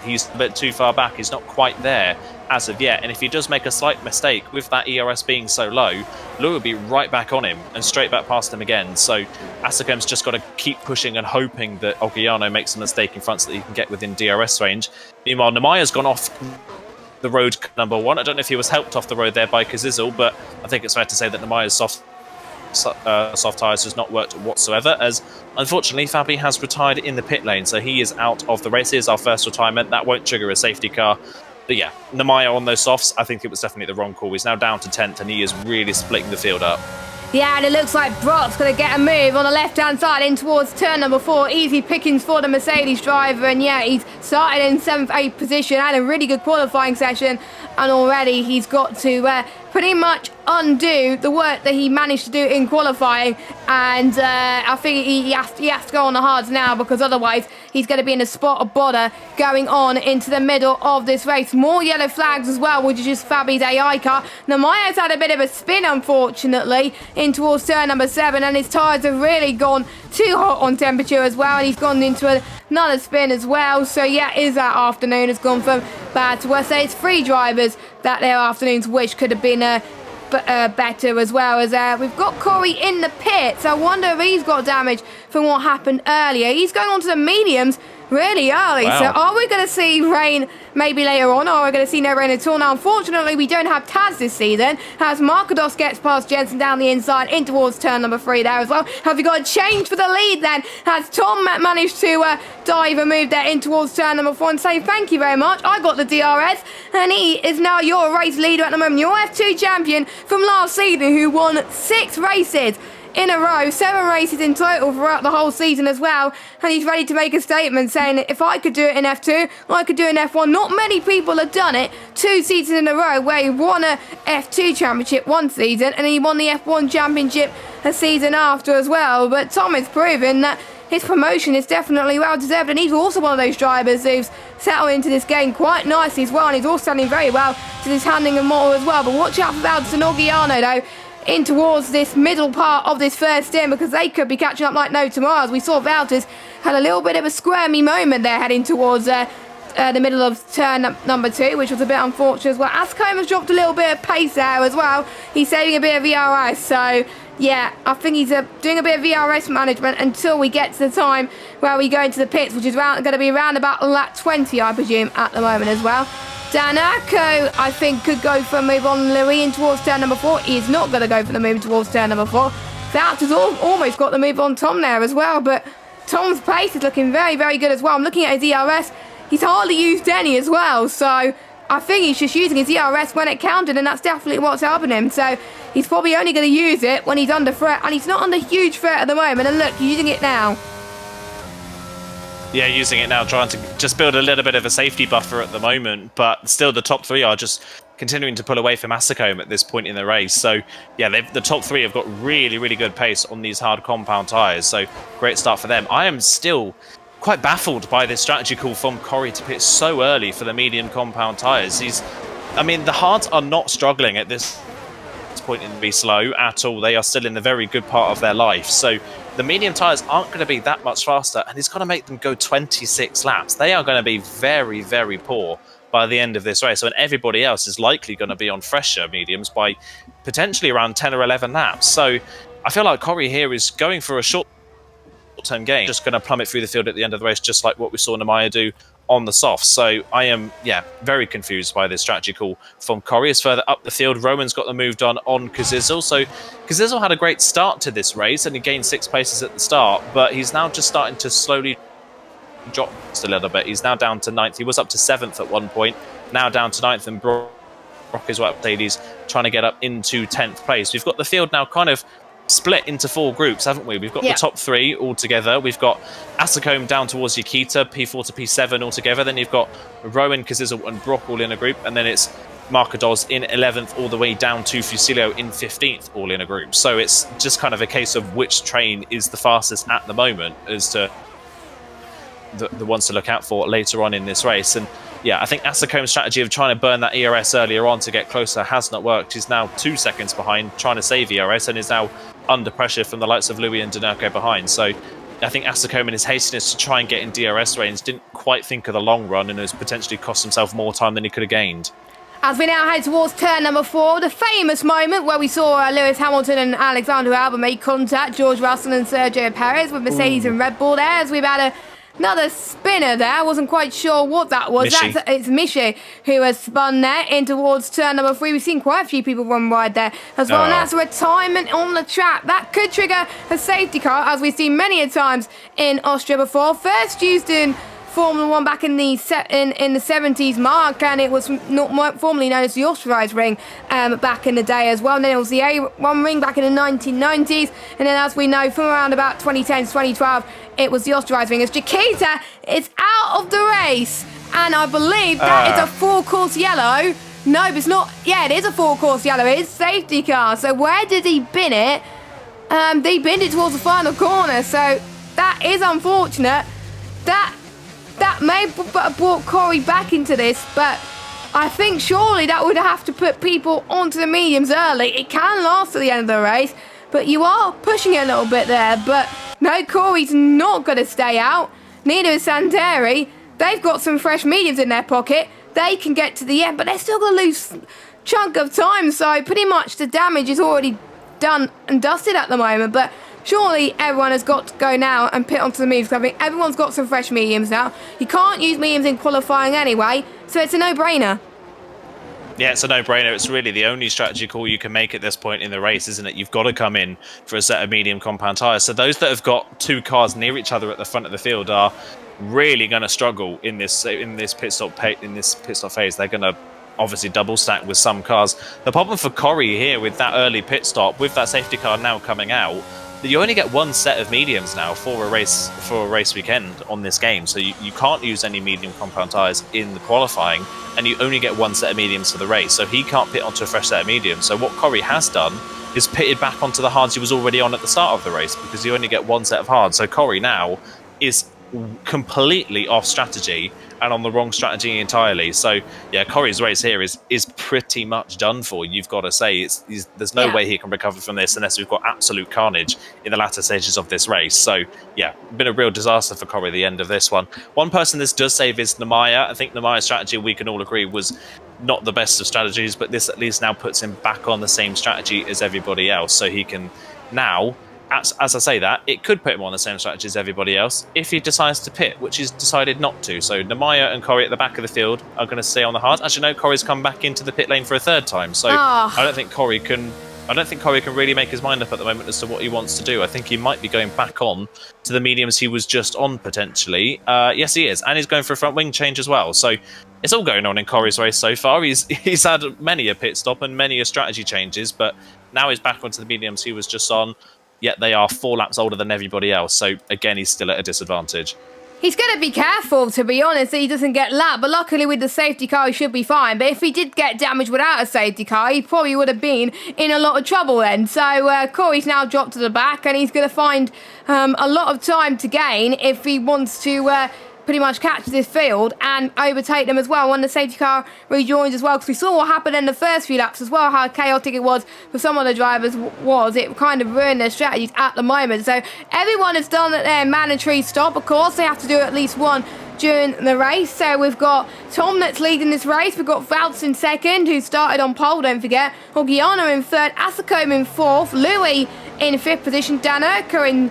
he's a bit too far back. He's not quite there as of yet, and if he does make a slight mistake with that ERS being so low, Lou will be right back on him and straight back past him again. So Asakom's just got to keep pushing and hoping that Olgiano makes a mistake in front so that he can get within DRS range. Meanwhile, Namaya's gone off the road number 1. I don't know if he was helped off the road there by Kazizel, but I think it's fair to say that Namaya's soft tyres has not worked whatsoever, as unfortunately Fabi has retired in the pit lane, so he is out of the race. Here's our first retirement. That won't trigger a safety car. But yeah, Namaya on those softs, I think it was definitely the wrong call. He's now down to 10th, and he is really splitting the field up. Yeah, and it looks like Brock's going to get a move on the left-hand side in towards turn number 4. Easy pickings for the Mercedes driver, and yeah, he's started in 7th, 8th position, had a really good qualifying session, and already he's got to pretty much undo the work that he managed to do in qualifying, and I think he has to go on the hards now, because otherwise he's going to be in a spot of bother going on into the middle of this race. More yellow flags as well, which is just Fabi's AI car. Namaya's had a bit of a spin, unfortunately, in towards turn number 7, and his tyres have really gone too hot on temperature as well, and he's gone into another spin as well. So yeah, that afternoon has gone from bad to worse. So it's 3 drivers that their afternoons wish could have been better, as well as we've got Corey in the pits. I wonder if he's got damage from what happened earlier. He's going on to the mediums really early. Wow. So are we going to see rain maybe later on, or are we going to see no rain at all? Now, unfortunately, we don't have Taz this season, as Markados gets past Jensen down the inside in towards turn number 3 there as well. Have you got a change for the lead then? Has Tom managed to dive and move there in towards turn number 4 and say thank you very much, I got the DRS, and he is now your race leader at the moment, your F2 champion from last season, who won 6 races in a row, 7 races in total throughout the whole season as well, and he's ready to make a statement saying, if I could do it in F2, I could do it in F1. Not many people have done it 2 seasons in a row, where he won a F2 championship one season and he won the F1 championship a season after as well. But Tom has proven that his promotion is definitely well deserved, and he's also one of those drivers who's settled into this game quite nicely as well, and he's also standing very well to this handling of motor as well. But watch out for Valtis and Olgiano though, in towards this middle part of this first stint, because they could be catching up like no tomorrow. As we saw, Valtis had a little bit of a squirmy moment there heading towards the middle of turn number 2, which was a bit unfortunate as well. Ascombe has dropped a little bit of pace there as well. He's saving a bit of VRS, so yeah, I think he's doing a bit of VRS management until we get to the time where we go into the pits, which is going to be around about lap 20, I presume, at the moment as well. Danaco, I think, could go for a move on Louis in towards turn number 4. He is not going to go for the move towards turn number 4. Valtis has almost got the move on Tom there as well, but Tom's pace is looking very, very good as well. I'm looking at his ERS. He's hardly used any as well, so I think he's just using his ERS when it counted, and that's definitely what's helping him. So he's probably only going to use it when he's under threat, and he's not under huge threat at the moment. And look, he's using it now. Yeah, using it now, trying to just build a little bit of a safety buffer at the moment, but still the top three are just continuing to pull away from Facecam at this point in the race. So yeah, the top three have got really, really good pace on these hard compound tyres, so great start for them. I am still quite baffled by this strategy call from Corey to pit so early for the medium compound tyres. I mean, the hards are not struggling at this point in be slow at all. They are still in the very good part of their life. So the medium tyres aren't going to be that much faster, and it's going to make them go 26 laps. They are going to be very, very poor by the end of this race. So everybody else is likely going to be on fresher mediums by potentially around 10 or 11 laps. So I feel like Corey here is going for a short-term gain, just going to plummet through the field at the end of the race, just like what we saw Nemaya do on the soft. So I am, very confused by this strategy call from Corey. Is further up the field, Roman's got the move done on Kazizel. So Kazizel had a great start to this race, and he gained 6 places at the start, but he's now just starting to slowly drop just a little bit. He's now down to 9th. He was up to 7th at one point, now down to 9th, and Brock is what Mercedes trying to get up into 10th place. We've got the field now kind of split into 4 groups, haven't we? We've got the top 3 all together. We've got Facecam down towards Yakita, P4 to P7 all together. Then you've got Rowan, Kazizel and Brock all in a group. And then it's Markados in 11th all the way down to Fusilio in 15th all in a group. So it's just kind of a case of which train is the fastest at the moment as to the ones to look out for later on in this race. And yeah, I think Facecam's strategy of trying to burn that ERS earlier on to get closer has not worked. He's now 2 seconds behind trying to save ERS and is now under pressure from the likes of Louis and Denarco behind. So I think Facecam in his hastiness to try and get in DRS range didn't quite think of the long run and has potentially cost himself more time than he could have gained. As we now head towards turn number 4, the famous moment where we saw Lewis Hamilton and Alexander Albon make contact, George Russell and Sergio Perez with Mercedes and Red Bull there, as we've had another spinner there. I wasn't quite sure what that was. It's Michi who has spun there in towards turn number 3. We've seen quite a few people run wide there as well. And that's a retirement on the track. That could trigger a safety car, as we've seen many a times in Austria before. First used in Formula 1 back in the 70s, Mark, and it was not formerly known as the authorised ring back in the day as well. And then it was the A1 ring back in the 1990s, and then as we know from around about 2010 to 2012, it was the authorised ring. As Chiquita is out of the race, and I believe that is a 4-course yellow. No, it's not. Yeah, it is a 4-course yellow. It is safety car. So where did he bin it? They binned it towards the final corner. So that is unfortunate. That may have brought Corey back into this, but I think surely that would have to put people onto the mediums early. It can last to the end of the race, but you are pushing it a little bit there. But no, Corey's not going to stay out. Neither is Santeri. They've got some fresh mediums in their pocket. They can get to the end, but they're still going to lose a chunk of time. So pretty much the damage is already done and dusted at the moment. But surely everyone has got to go now and pit onto the mediums. I think everyone's got some fresh mediums now. You can't use mediums in qualifying anyway, so it's a no-brainer. Yeah, it's a no-brainer. It's really the only strategy call you can make at this point in the race, isn't it? You've got to come in for a set of medium compound tyres. So those that have got 2 cars near each other at the front of the field are really going to struggle in this pit stop phase. They're going to obviously double stack with some cars. The problem for Corey here with that early pit stop, with that safety car now coming out, that you only get 1 set of mediums now for a race weekend on this game. So you can't use any medium compound tyres in the qualifying, and you only get 1 set of mediums for the race. So he can't pit onto a fresh set of mediums. So what Corey has done is pitted back onto the hards he was already on at the start of the race, because you only get 1 set of hards. So Corey now is completely off strategy and on the wrong strategy entirely. So yeah, Corey's race here is pretty much done for. You've got to say there's no way he can recover from this unless we've got absolute carnage in the latter stages of this race. So yeah, been a real disaster for Corey at the end of this one. One person this does save is Nemaya. I think Nemaya's strategy, we can all agree, was not the best of strategies, but this at least now puts him back on the same strategy as everybody else. So he can now, as I say that, it could put him on the same strategy as everybody else if he decides to pit, which he's decided not to. So Nemaya and Corey at the back of the field are going to stay on the hard. As you know, Corey's come back into the pit lane for a 3rd time, so I don't think Corey can I don't think Corey can really make his mind up at the moment as to what he wants to do. I think he might be going back on to the mediums he was just on, potentially. Yes, he is. And he's going for a front wing change as well. So it's all going on in Corey's race so far. He's had many a pit stop and many a strategy changes, but now he's back onto the mediums he was just on, yet they are 4 laps older than everybody else. So again, he's still at a disadvantage. He's going to be careful, to be honest, that he doesn't get lapped. But luckily with the safety car, he should be fine. But if he did get damaged without a safety car, he probably would have been in a lot of trouble then. So Corey's now dropped to the back, and he's going to find a lot of time to gain if he wants to pretty much catch this field and overtake them as well when the safety car rejoins as well, because we saw what happened in the first few laps as well, how chaotic it was for some of the drivers. It kind of ruined their strategies at the moment. So everyone has done their mandatory stop. Of course, they have to do at least one during the race. So we've got Tom that's leading this race. We've got Valts in second, who started on pole, don't forget. Orgiano in third, Asacom in fourth, Louis in fifth position, Dan Urker in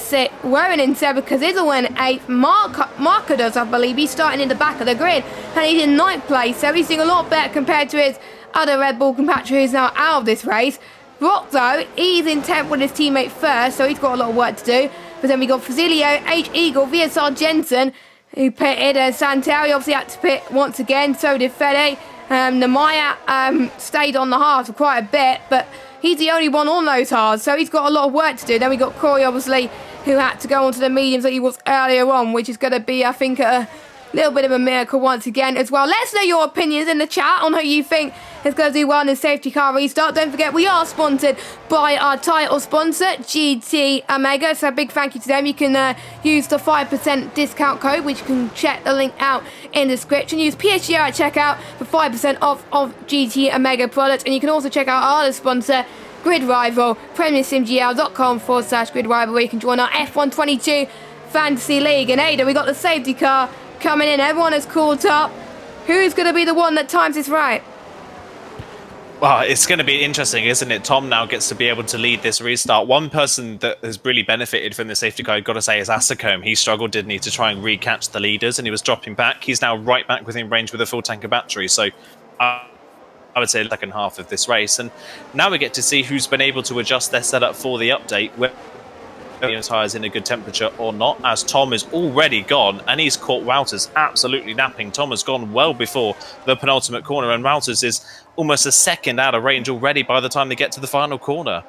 sixth, Warren in seventh, Kazizel in eighth, Marcados, I believe, he's starting in the back of the grid, and he's in ninth place, so he's doing a lot better compared to his other Red Bull compatriot who's now out of this race. Brock, though, he's in 10th with his teammate first, so he's got a lot of work to do. But then we got Fazilio, H. Eagle, VSR Jensen, who pitted. Santelli obviously had to pit once again, so did Fede. Namaya stayed on the hard for quite a bit, but he's the only one on those hards, so he's got a lot of work to do. Then we got Corey, obviously, who had to go onto the mediums that he was earlier on, which is going to be, I think, a little bit of a miracle once again as well. Let us know your opinions in the chat on who you think is going to do well in the safety car restart. Don't forget, we are sponsored by our title sponsor, GT Omega, so a big thank you to them. You can use the 5% discount code, which you can check the link out in the description. Use PSGL at checkout for 5% off of GT Omega products, and you can also check out our other sponsor, Grid Rival, premiersimgl.com/Grid Rival, where you can join our F122 Fantasy League. And Ada, we got the safety car coming in. Everyone has caught up. Who's going to be the one that times this right? Well, it's going to be interesting, isn't it? Tom now gets to be able to lead this restart. One person that has really benefited from the safety car, I've got to say, is Asacom. He struggled, didn't he, to try and recatch the leaders, and he was dropping back. He's now right back within range with a full tank of battery. So I would say the second half of this race. And now we get to see who's been able to adjust their setup for the update, whether the tyres in a good temperature or not, as Tom is already gone, and he's caught Wouters absolutely napping. Tom has gone well before the penultimate corner, and Wouters is almost a second out of range already by the time they get to the final corner.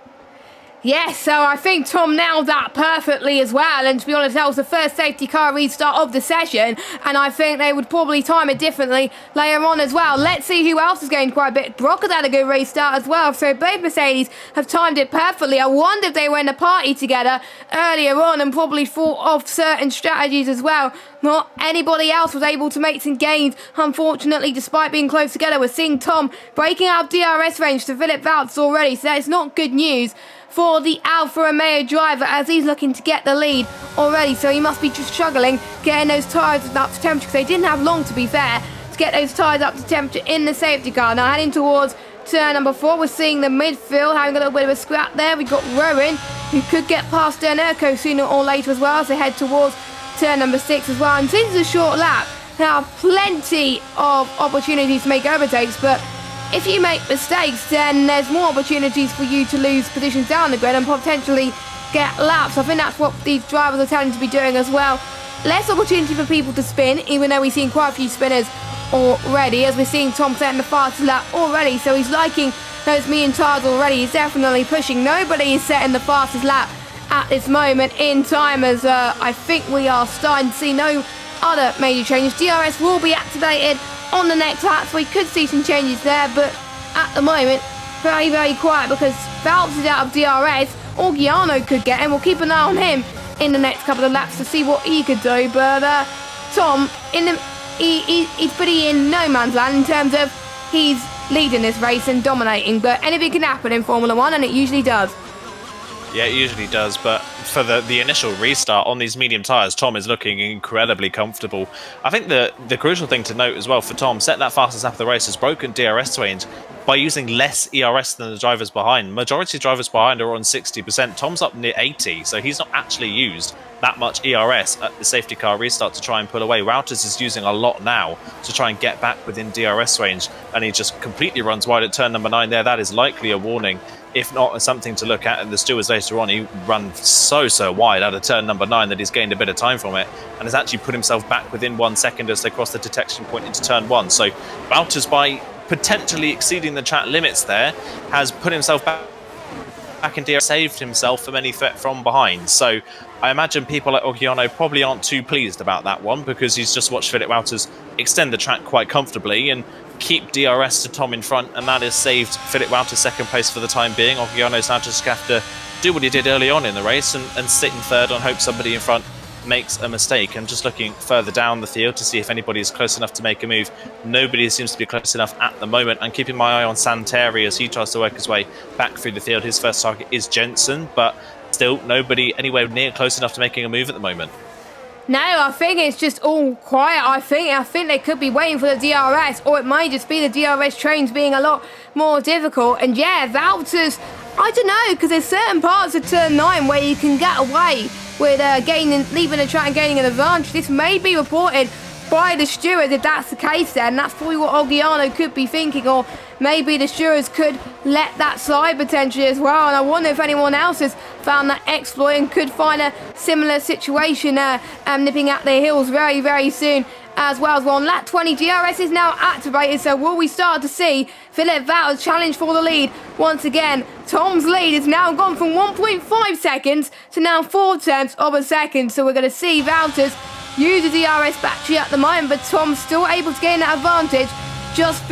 Yes, so I think Tom nailed that perfectly as well, and to be honest, that was the first safety car restart of the session, and I think they would probably time it differently later on as well. Let's see who else has gained quite a bit. Brock has had a good restart as well, so both Mercedes have timed it perfectly. I wonder if they were in a party together earlier on and probably thought of certain strategies as well. Not anybody else was able to make some gains, unfortunately, despite being close together. We're seeing Tom breaking out of DRS range to Philip Valts already, so that is not good news for the Alfa Romeo driver, as he's looking to get the lead already. So he must be just struggling getting those tyres up to temperature, because they didn't have long, to be fair, to get those tyres up to temperature in the safety car. Now heading towards turn number 4, we're seeing the midfield having a little bit of a scrap there. We've got Rowan, who could get past Dernerko sooner or later as well, as they head towards turn number 6 as well. And since it's a short lap, there are plenty of opportunities to make overtakes, but if you make mistakes, then there's more opportunities for you to lose positions down the grid and potentially get laps. I think that's what these drivers are telling to be doing as well. Less opportunity for people to spin, even though we've seen quite a few spinners already, as we're seeing Tom setting the fastest lap already. So he's liking those medium tyres already. He's definitely pushing. Nobody is setting the fastest lap at this moment in time, as I think we are starting to see no other major changes. DRS will be activated on the next lap, so we could see some changes there, but at the moment, very, very quiet, because Valves is out of DRS. Orgiano could get him. We'll keep an eye on him in the next couple of laps to see what he could do, but Tom, he's pretty in no man's land in terms of he's leading this race and dominating, but anything can happen in Formula 1, and it usually does. Yeah, it usually does, but for the initial restart on these medium tyres, Tom is looking incredibly comfortable. I think the crucial thing to note as well for Tom, set that fastest lap of the race, has broken DRS range by using less ERS than the drivers behind. Majority of drivers behind are on 60%. Tom's up near 80, so he's not actually used that much ERS at the safety car restart to try and pull away. Wouters is using a lot now to try and get back within DRS range, and he just completely runs wide at turn number 9 there. That is likely a warning if not something to look at. And the stewards later on, he ran so wide out of turn number 9 that he's gained a bit of time from it and has actually put himself back within 1 second as they cross the detection point into turn 1. So Wouters, by potentially exceeding the track limits there, has put himself back in DRS, saved himself from any threat from behind. So I imagine people like Oggiano probably aren't too pleased about that one, because he's just watched Philip Wouters extend the track quite comfortably and keep DRS to Tom in front, and that has saved Philip Wouters' second place for the time being. Oggiano's now just have to do what he did early on in the race and sit in third and hope somebody in front makes a mistake. And just looking further down the field to see if anybody is close enough to make a move. Nobody seems to be close enough at the moment. I'm keeping my eye on Santeri as he tries to work his way back through the field. His first target is Jensen, but still nobody anywhere near close enough to making a move at the moment. No, I think it's just all quiet. I think they could be waiting for the DRS, or it might just be the DRS trains being a lot more difficult. And yeah, Wouters, I don't know, because there's certain parts of turn 9 where you can get away with leaving the track and gaining an advantage. This may be reported by the stewards if that's the case then. That's probably what Oggiano could be thinking, or maybe the stewards could let that slide potentially as well. And I wonder if anyone else has found that exploit and could find a similar situation nipping at their heels very soon as well. On lap 20, DRS is now activated, so will we start to see Philip Wouters challenge for the lead once again? Tom's lead has now gone from 1.5 seconds to now 4/10 of a second, so we're going to see Wouters use the DRS battery at the moment, but Tom's still able to gain that advantage just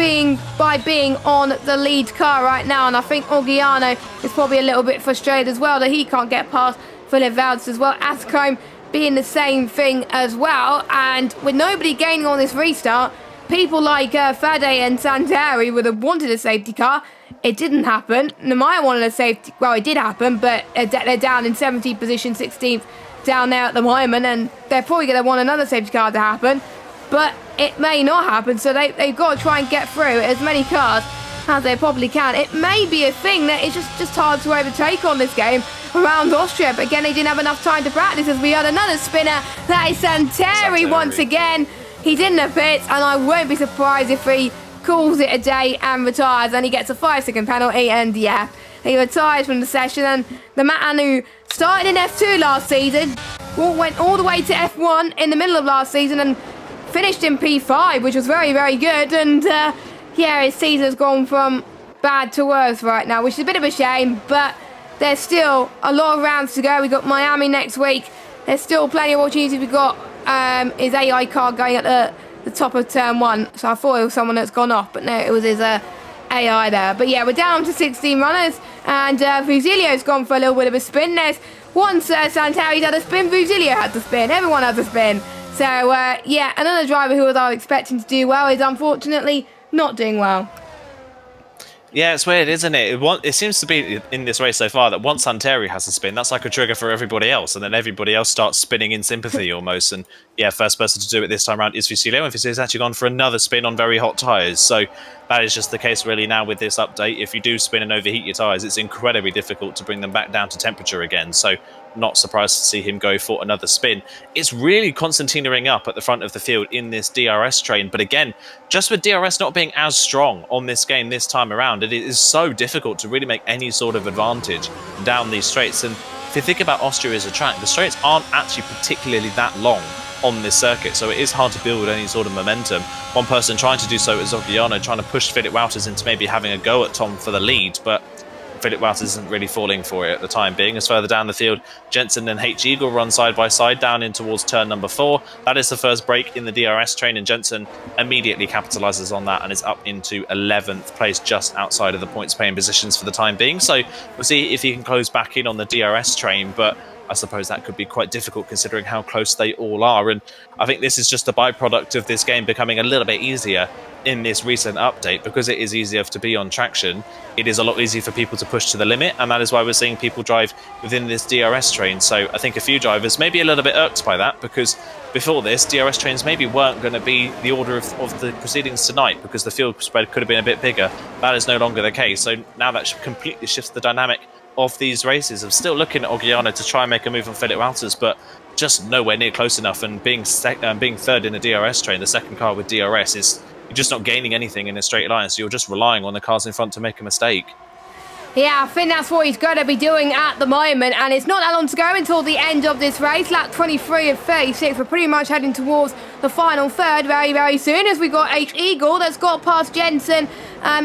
by being on the lead car right now. And I think Oggiano is probably a little bit frustrated as well that he can't get past Philip Wouters as well. Ascombe being the same thing as well. And with nobody gaining on this restart, people like Fade and Santeri would have wanted a safety car. It didn't happen. Namaya wanted a safety, well, it did happen, but they're down in 17th position, 16th down there at the moment, and they're probably going to want another safety car to happen, but it may not happen, so they've got to try and get through as many cars as they probably can. It may be a thing that is just hard to overtake on this game around Austria, but again, they didn't have enough time to practice as we had another spinner. That is Santeri once again. He's in the pits, and I won't be surprised if he calls it a day and retires, and he gets a 5-second penalty, and yeah, he retires from the session. And the man who started in F2 last season went all the way to F1 in the middle of last season and finished in P5, which was very good. And yeah, his season's gone from bad to worse right now, which is a bit of a shame, but there's still a lot of rounds to go. We got Miami next week. There's still plenty of opportunities. We've got his AI car going at the top of turn 1, so I thought it was someone that's gone off, but no, it was his AI there. But yeah, we're down to 16 runners, and Fusilio's gone for a little bit of a spin. There's once Santeri's had a spin, Fusilio had to spin, everyone had to spin. So yeah, another driver who I was expecting to do well is unfortunately not doing well. Yeah, it's weird, isn't it? It seems to be in this race so far that once Santeri has a spin, that's like a trigger for everybody else, and then everybody else starts spinning in sympathy almost. And yeah, first person to do it this time around is Fusilio, and Fusilio's actually gone for another spin on very hot tyres. So that is just the case really now with this update. If you do spin and overheat your tyres, it's incredibly difficult to bring them back down to temperature again. So not surprised to see him go for another spin. It's really Constantinoing up at the front of the field in this DRS train, but again, just with DRS not being as strong on this game this time around, it is so difficult to really make any sort of advantage down these straights. And if you think about Austria as a track, the straights aren't actually particularly that long on this circuit, so it is hard to build any sort of momentum. One person trying to do so is Oggiano, trying to push Philip Wouters into maybe having a go at Tom for the lead, but Philip Wouters isn't really falling for it at the time being. As further down the field, Jensen and H. Eagle run side by side down in towards turn number 4. That is the first break in the DRS train, and Jensen immediately capitalises on that and is up into 11th place, just outside of the points paying positions for the time being. So we'll see if he can close back in on the DRS train, but I suppose that could be quite difficult considering how close they all are. And I think this is just a byproduct of this game becoming a little bit easier in this recent update. Because it is easier to be on traction, it is a lot easier for people to push to the limit, and that is why we're seeing people drive within this DRS train. So I think a few drivers may be a little bit irked by that, because before this, DRS trains maybe weren't going to be the order of the proceedings tonight, because the field spread could have been a bit bigger. That is no longer the case, so now that completely shifts the dynamic of these races. I'm still looking at Oggiano to try and make a move on Philip Wouters, but just nowhere near close enough. And being third in the DRS train, the second car with DRS, is you're just not gaining anything in a straight line, so you're just relying on the cars in front to make a mistake. Yeah, I think that's what he's going to be doing at the moment, and it's not that long to go until the end of this race. Lap 23 of 36, we're pretty much heading towards the final third very, very soon, as we got H-Eagle that's got past Jensen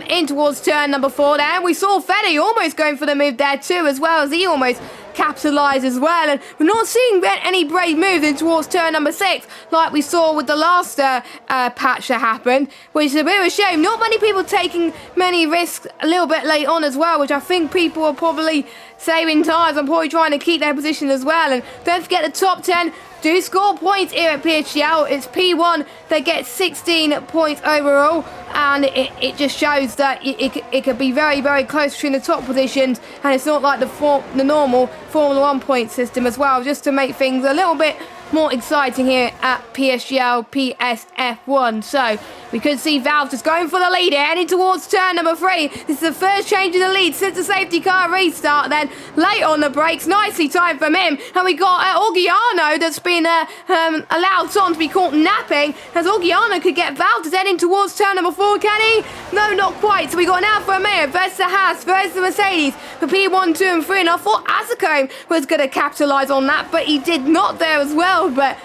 in towards turn number 4 there. And we saw Fetty almost going for the move there too, as well, as he almost capitalise as well, and we're not seeing any brave moves in towards turn number 6 like we saw with the last patch that happened, which is a bit of a shame. Not many people taking many risks a little bit late on as well, which I think people are probably saving tires and probably trying to keep their position as well. And don't forget the top 10 do score points here at PSGL. It's P1 that gets 16 points overall, and it just shows that it could be very, very close between the top positions, and it's not like the normal Formula 1 point system as well, just to make things a little bit more exciting here at PSGL PSF1. So we could see Valve just going for the lead here, heading towards turn number 3. This is the first change in the lead since the safety car restart. Then late on the brakes, nicely timed from him, and we got Orgiano that's been allowed Tom to be caught napping, as Orgiano could get Valve heading towards turn number 4. Can he? No, not quite. So we got an Alfa Romeo versus the Haas versus the Mercedes for P1, 2 and 3, and I thought Azicone was going to capitalise on that, but he did not there as well. But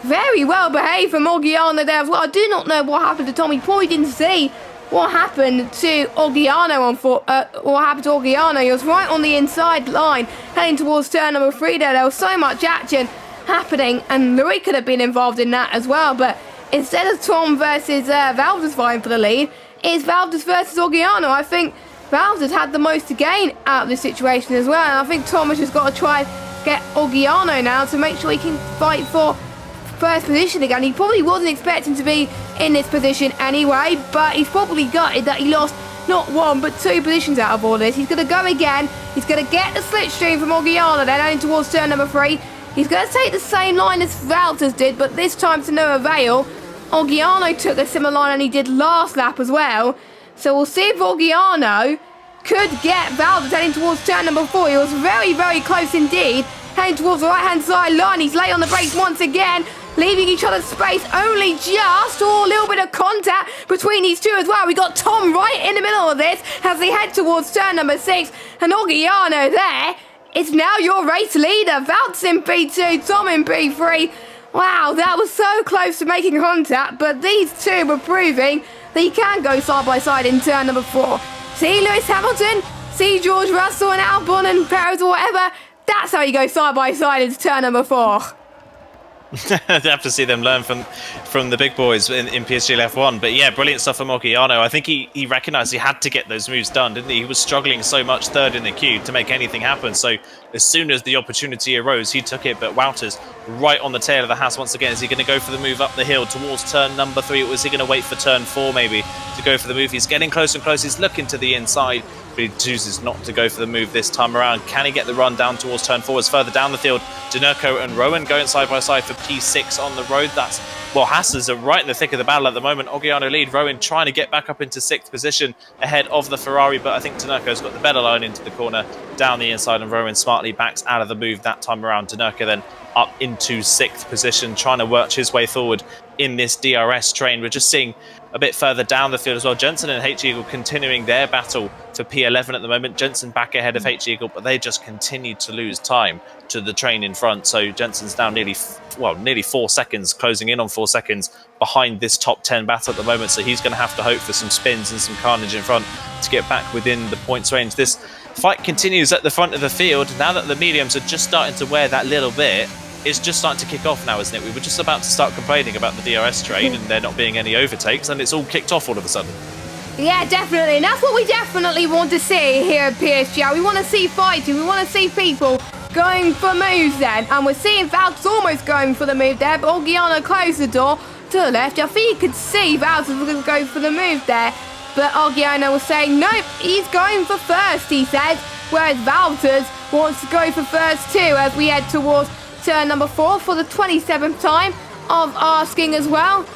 very well behaved from Orgiano there as well. I do not know what happened to Tommy. Probably didn't see what happened to Orgiano what happened to Orgiano. He was right on the inside line, heading towards turn number 3 there. There was so much action happening, and Louis could have been involved in that as well. But instead of Tom versus Valdez vying for the lead, it's Valdez versus Orgiano. I think Valdez had the most to gain out of this situation as well, and I think Thomas has got to try get Orgiano now to make sure he can fight for first position again. He probably wasn't expecting to be in this position anyway, but he's probably gutted that he lost not 1 but 2 positions out of all this. He's going to go again. He's going to get the slipstream from Orgiano then heading towards turn number 3. He's going to take the same line as Valters did, but this time to no avail. Orgiano took a similar line, and he did last lap as well. So we'll see if Orgiano could get Valters heading towards turn number 4. He was very, very close indeed, heading towards the right-hand side line. He's late on the brakes once again, leaving each other space only just, or a little bit of contact between these two as well. We got Tom right in the middle of this as they head towards turn number 6, and Orgiano there. It's now your race leader. Valtz in P2, Tom in P3. Wow, that was so close to making contact, but these two were proving that you can go side by side in turn number 4. See Lewis Hamilton, see George Russell and Albon and Perez or whatever. That's how you go side by side into turn number 4. I'd have to see them learn from the big boys in PSGL F1. But yeah, brilliant stuff from Orgiano. I think he recognised he had to get those moves done, didn't he? He was struggling so much third in the queue to make anything happen. So as soon as the opportunity arose, he took it. But Wouters right on the tail of the Haas once again. Is he going to go for the move up the hill towards turn number 3? Or is he going to wait for turn 4 maybe to go for the move? He's getting closer and closer. He's looking to the inside, but he chooses not to go for the move this time around. Can he get the run down towards turn 4? As further down the field, Denurko and Rowan going side by side for P6 on the road. That's, well, Haas are right in the thick of the battle at the moment. Orgiano lead, Rowan trying to get back up into 6th position ahead of the Ferrari, but I think Denurko's got the better line into the corner down the inside, and Rowan smartly backs out of the move that time around. Denurko then up into 6th position, trying to work his way forward in this DRS train. We're just seeing a bit further down the field as well, Jensen and H-Eagle continuing their battle for P11 at the moment. Jensen back ahead of H-Eagle, but they just continue to lose time to the train in front. So Jensen's now nearly 4 seconds, closing in on 4 seconds behind this top 10 battle at the moment. So he's going to have to hope for some spins and some carnage in front to get back within the points range. This fight continues at the front of the field. Now that the mediums are just starting to wear that little bit, it's just starting to kick off now, isn't it? We were just about to start complaining about the DRS train and there not being any overtakes, and it's all kicked off all of a sudden. Yeah, definitely. And that's what we definitely want to see here at PSGL. We want to see fighting. We want to see people going for moves then. And we're seeing Valtteri almost going for the move there, but Orgiano closed the door to the left. I think you could see Valtteri was going to go for the move there, but Orgiano was saying, nope, he's going for first, he said, whereas Valtteri wants to go for first too as we head towards turn number 4 for the 27th time of asking as well.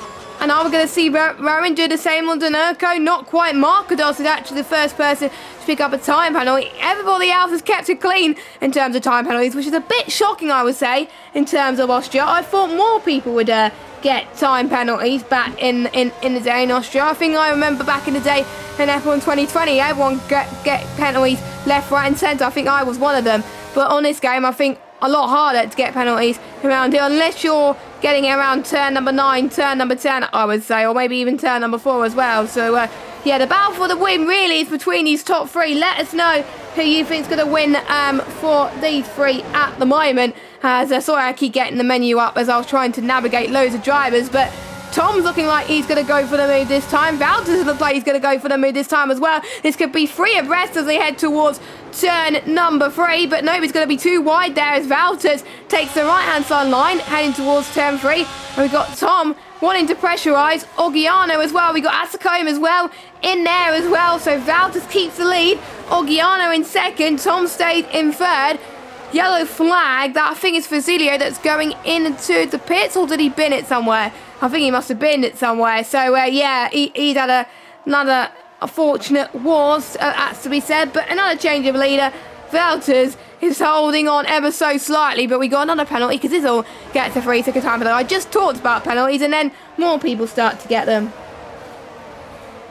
And are we going to see Rowan do the same on Denurko? Not quite. Markados is actually the first person to pick up a time penalty. Everybody else has kept it clean in terms of time penalties, which is a bit shocking, I would say, in terms of Austria. I thought more people would get time penalties back in the day in Austria. I think I remember back in the day in F1 2020, everyone get penalties left, right and centre. I think I was one of them. But on this game, I think a lot harder to get penalties around here, unless you're getting around turn number 9, turn number 10, I would say, or maybe even turn number 4 as well. So, yeah, the battle for the win really is between these top 3. Let us know who you think is going to win for these 3 at the moment. Sorry, I keep getting the menu up as I was trying to navigate loads of drivers, but Tom's looking like he's going to go for the move this time. Valtters looks like he's going to go for the move this time as well. This could be 3 abreast as they head towards turn number 3, but nobody's going to be too wide there as Valtters takes the right-hand side line, heading towards turn 3. And we've got Tom wanting to pressurise. Ogiano as well. We've got Asacombe as well in there as well. So Valtters keeps the lead. Ogiano in second. Tom stayed in third. Yellow flag, that I think is Facilio that's going into the pits, or did he bin it somewhere? I think he must have binned it somewhere. So, yeah, he's had another unfortunate wars, that's to be said. But another change of leader. Valtters is holding on ever so slightly, but we got another penalty because this all gets a 3-second time penalty. I just talked about penalties and then more people start to get them.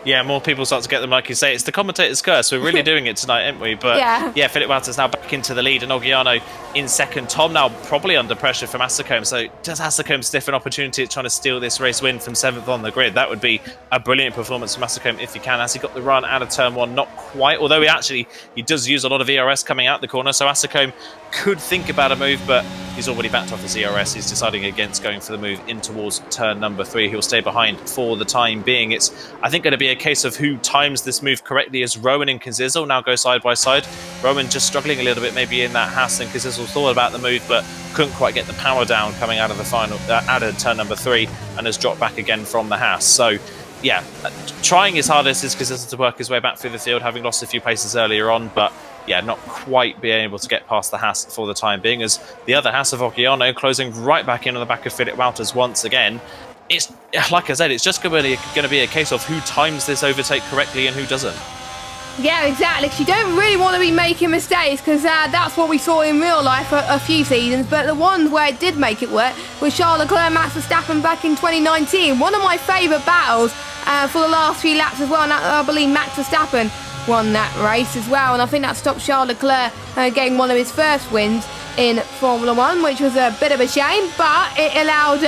Yeah, more people start to get them, like you say. It's the commentator's curse. We're really doing it tonight, aren't we? But yeah, Philip Valtters now back into the lead, and Ogiano in second. Tom now probably under pressure from Asacombe. So does Asacombe sniff an opportunity at trying to steal this race win from 7th on the grid? That would be a brilliant performance from Asacombe if he can. Has he got the run out of turn 1? Not quite, although he does use a lot of ERS coming out the corner. So Asacombe could think about a move, but he's already backed off his ERS. He's deciding against going for the move in towards turn number 3. He'll stay behind for the time being. It's, I think, going to be a case of who times this move correctly as Rowan and Kazizel now go side by side. Rowan just struggling a little bit maybe in that Haas, and Kazizel thought about the move but couldn't quite get the power down coming out of the final, out of turn number 3, and has dropped back again from the Haas. So yeah, trying his hardest is Kazizel to work his way back through the field, having lost a few places earlier on, but yeah, not quite being able to get past the Haas for the time being, as the other Haas of Ogiano closing right back in on the back of Philip Valtters once again. It's, like I said, it's just going to be a case of who times this overtake correctly and who doesn't. Yeah, exactly. You don't really want to be making mistakes, because that's what we saw in real life a few seasons, but the ones where it did make it work was Charles Leclerc and Max Verstappen back in 2019. One of my favourite battles for the last few laps as well, and I believe Max Verstappen won that race as well, and I think that stopped Charles Leclerc getting one of his first wins in Formula 1, which was a bit of a shame, but it allowed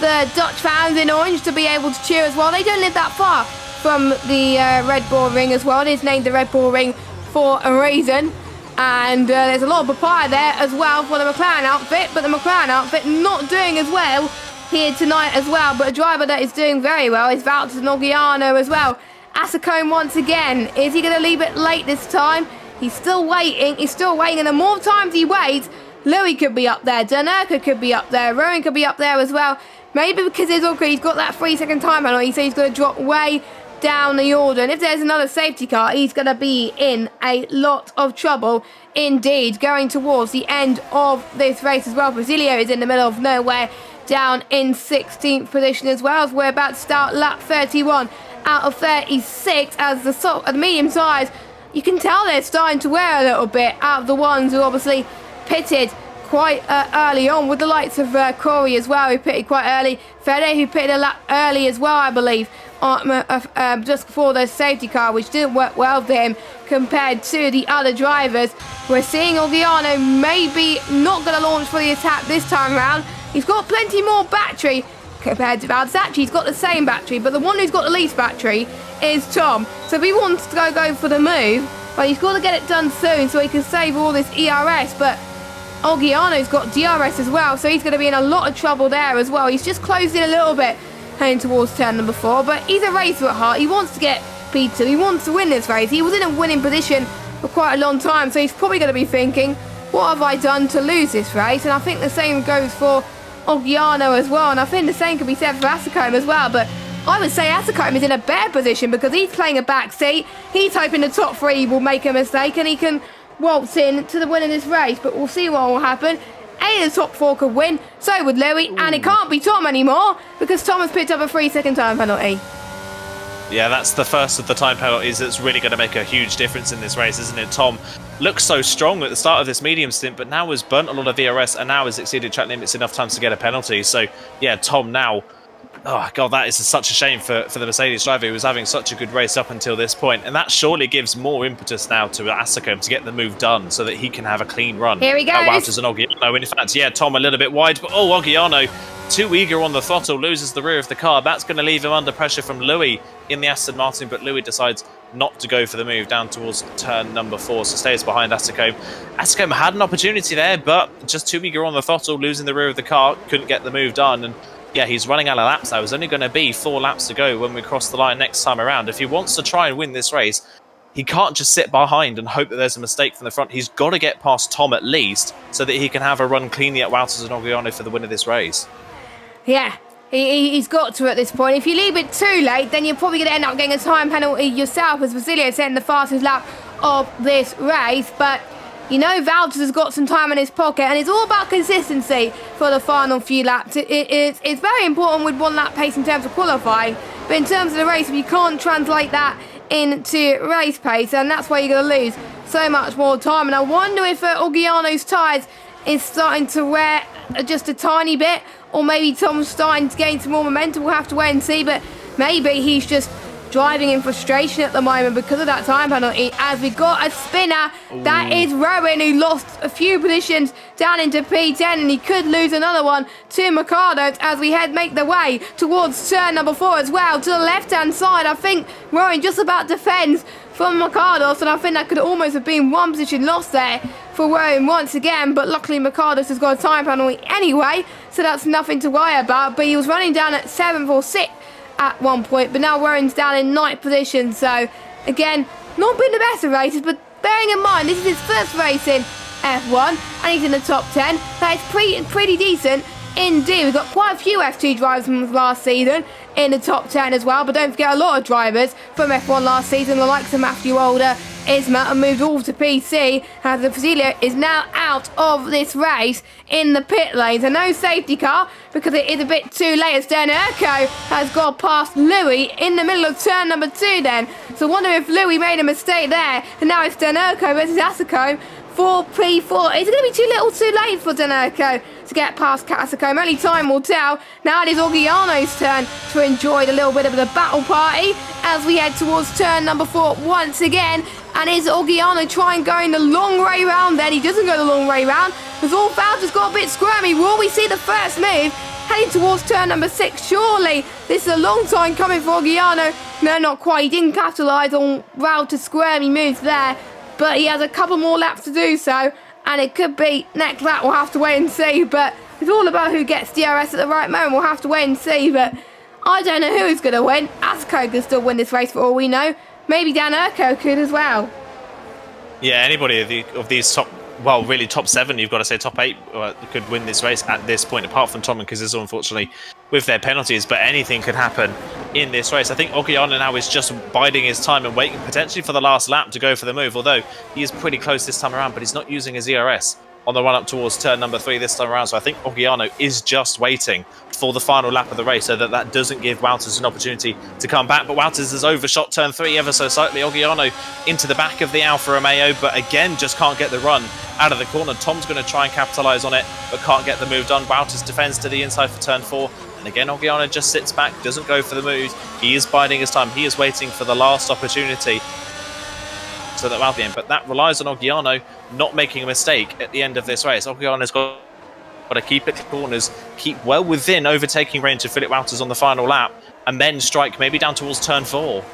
the Dutch fans in orange to be able to cheer as well. They don't live that far from the Red Bull Ring as well. It is named the Red Bull Ring for a reason, and there's a lot of papaya there as well for the McLaren outfit, but the McLaren outfit not doing as well here tonight as well, but a driver that is doing very well is Valtters and Ogiano as well. Asacombe once again. Is he going to leave it late this time? He's still waiting. And the more times he waits, Louis could be up there. Denurko could be up there. Rowan could be up there as well. Maybe because he's got that 3-second time penalty, so he's going to drop way down the order. And if there's another safety car, he's going to be in a lot of trouble indeed, going towards the end of this race as well. Brasilio is in the middle of nowhere, down in 16th position as well, as we're about to start lap 31 out of 36, as the medium size, you can tell they're starting to wear a little bit out of the ones who obviously pitted quite early on, with the likes of Corey as well, who pitted quite early. Fede, who pitted a lap early as well, I believe, just before the safety car, which didn't work well for him compared to the other drivers. We're seeing Ogiano maybe not going to launch for the attack this time around. He's got plenty more battery compared to Valtters. Actually, he's got the same battery, but the one who's got the least battery is Tom. So if he wants to go for the move, well, he's got to get it done soon so he can save all this ERS. But Ogiano's got DRS as well, so he's going to be in a lot of trouble there as well. He's just closed in a little bit heading towards turn number 4, but he's a racer at heart. He wants to get P2. He wants to win this race. He was in a winning position for quite a long time, so he's probably going to be thinking, what have I done to lose this race? And I think the same goes for Ogiano as well, and I think the same could be said for Asacombe as well, but I would say Asacombe is in a better position because he's playing a back seat. He's hoping the top 3 will make a mistake and he can waltz in to the win of this race, but we'll see what will happen. any of the top 4 could win. So would Louis, and it can't be Tom anymore because Tom has picked up a 3-second time penalty. Yeah, that's the first of the time penalties that's really going to make a huge difference in this race, isn't it? Tom looks so strong at the start of this medium stint, but now has burnt a lot of VRS and now has exceeded track limits enough times to get a penalty. So, yeah, Tom now... Oh, God, that is such a shame for the Mercedes driver who was having such a good race up until this point. And that surely gives more impetus now to Facecam to get the move done so that he can have a clean run. Here he goes. Wouters and Oggiano. In fact, yeah, Tom a little bit wide, but Oggiano too eager on the throttle, loses the rear of the car. That's going to leave him under pressure from Louis in the Aston Martin, but Louis decides not to go for the move down towards turn number 4, so stays behind Facecam. Facecam had an opportunity there, but just too eager on the throttle, losing the rear of the car, couldn't get the move done. And yeah, he's running out of laps now. There's only going to be 4 laps to go when we cross the line next time around. If he wants to try and win this race, he can't just sit behind and hope that there's a mistake from the front. He's got to get past Tom at least so that he can have a run cleanly at Wouters and Oggiano for the win of this race. Yeah, he's got to at this point. If you leave it too late, then you're probably going to end up getting a time penalty yourself, as Basilio said in the fastest lap of this race. But you know, Wouters has got some time in his pocket, and it's all about consistency for the final few laps. It's very important with 1 lap pace in terms of qualifying, but in terms of the race, if you can't translate that into race pace, then that's why you're going to lose so much more time. And I wonder if Oggiano's tyres is starting to wear just a tiny bit, or maybe Tom's starting to gain some more momentum. We'll have to wait and see, but maybe he's just driving in frustration at the moment because of that time penalty, as we got a spinner. Ooh. That is Rowan, who lost a few positions down into P10, and he could lose another one to Mercado as we make the way towards turn number 4 as well. To the left-hand side, I think Rowan just about defends from Mercados, and I think that could almost have been 1 position lost there for Rowan once again, but luckily Mercados has got a time penalty anyway, so that's nothing to worry about. But he was running down at 7th or 6th at one point, but now Rowan's down in 9th position, so again, not been the best of races, but bearing in mind this is his first race in F1 and he's in the top 10, that is pretty decent indeed. We've got quite a few F2 drivers from last season in the top 10 as well, but don't forget a lot of drivers from F1 last season, the likes of Matthew Older, Isma, and moved all to PC, as the Facilio is now out of this race in the pit lanes. And no safety car because it is a bit too late, as Urco has got past Louis in the middle of turn number 2 then. So I wonder if Louis made a mistake there, and now it's Urco versus Facecam for P4. Is it going to be too little too late for Urco to get past Facecam? Only time will tell. Now it is Oggiano's turn to enjoy a little bit of the battle party as we head towards turn number 4 once again. And is Oggiano trying going the long way round then? He doesn't go the long way round because all Wouters got a bit squirmy. Will we see the first move heading towards turn number 6? Surely this is a long time coming for Oggiano. No, not quite. He didn't capitalise on Wouters' squirmy moves there, but he has a couple more laps to do so, and it could be next lap. We'll have to wait and see, but it's all about who gets DRS at the right moment. We'll have to wait and see, but I don't know who's going to win. Asco could still win this race for all we know. Maybe Urco could as well. Yeah, anybody of these top, well, really top 7, you've got to say top 8, could win this race at this point, apart from Tom and Kazizo, unfortunately, with their penalties. But anything could happen in this race. I think Oggiano now is just biding his time and waiting potentially for the last lap to go for the move, although he is pretty close this time around, but he's not using his ERS on the run up towards turn number 3 this time around. So I think Oggiano is just waiting for the final lap of the race so that doesn't give Wouters an opportunity to come back. But Wouters has overshot turn 3 ever so slightly. Oggiano into the back of the Alfa Romeo, but again just can't get the run out of the corner. Tom's going to try and capitalise on it, but can't get the move done. Wouters defends to the inside for turn 4. And again, Oggiano just sits back, doesn't go for the move. He is biding his time. He is waiting for the last opportunity so that will be in. But that relies on Oggiano not making a mistake at the end of this race. Oggiano's got to keep it to corners, keep well within overtaking range of Philip Wouters on the final lap, and then strike maybe down towards turn 4.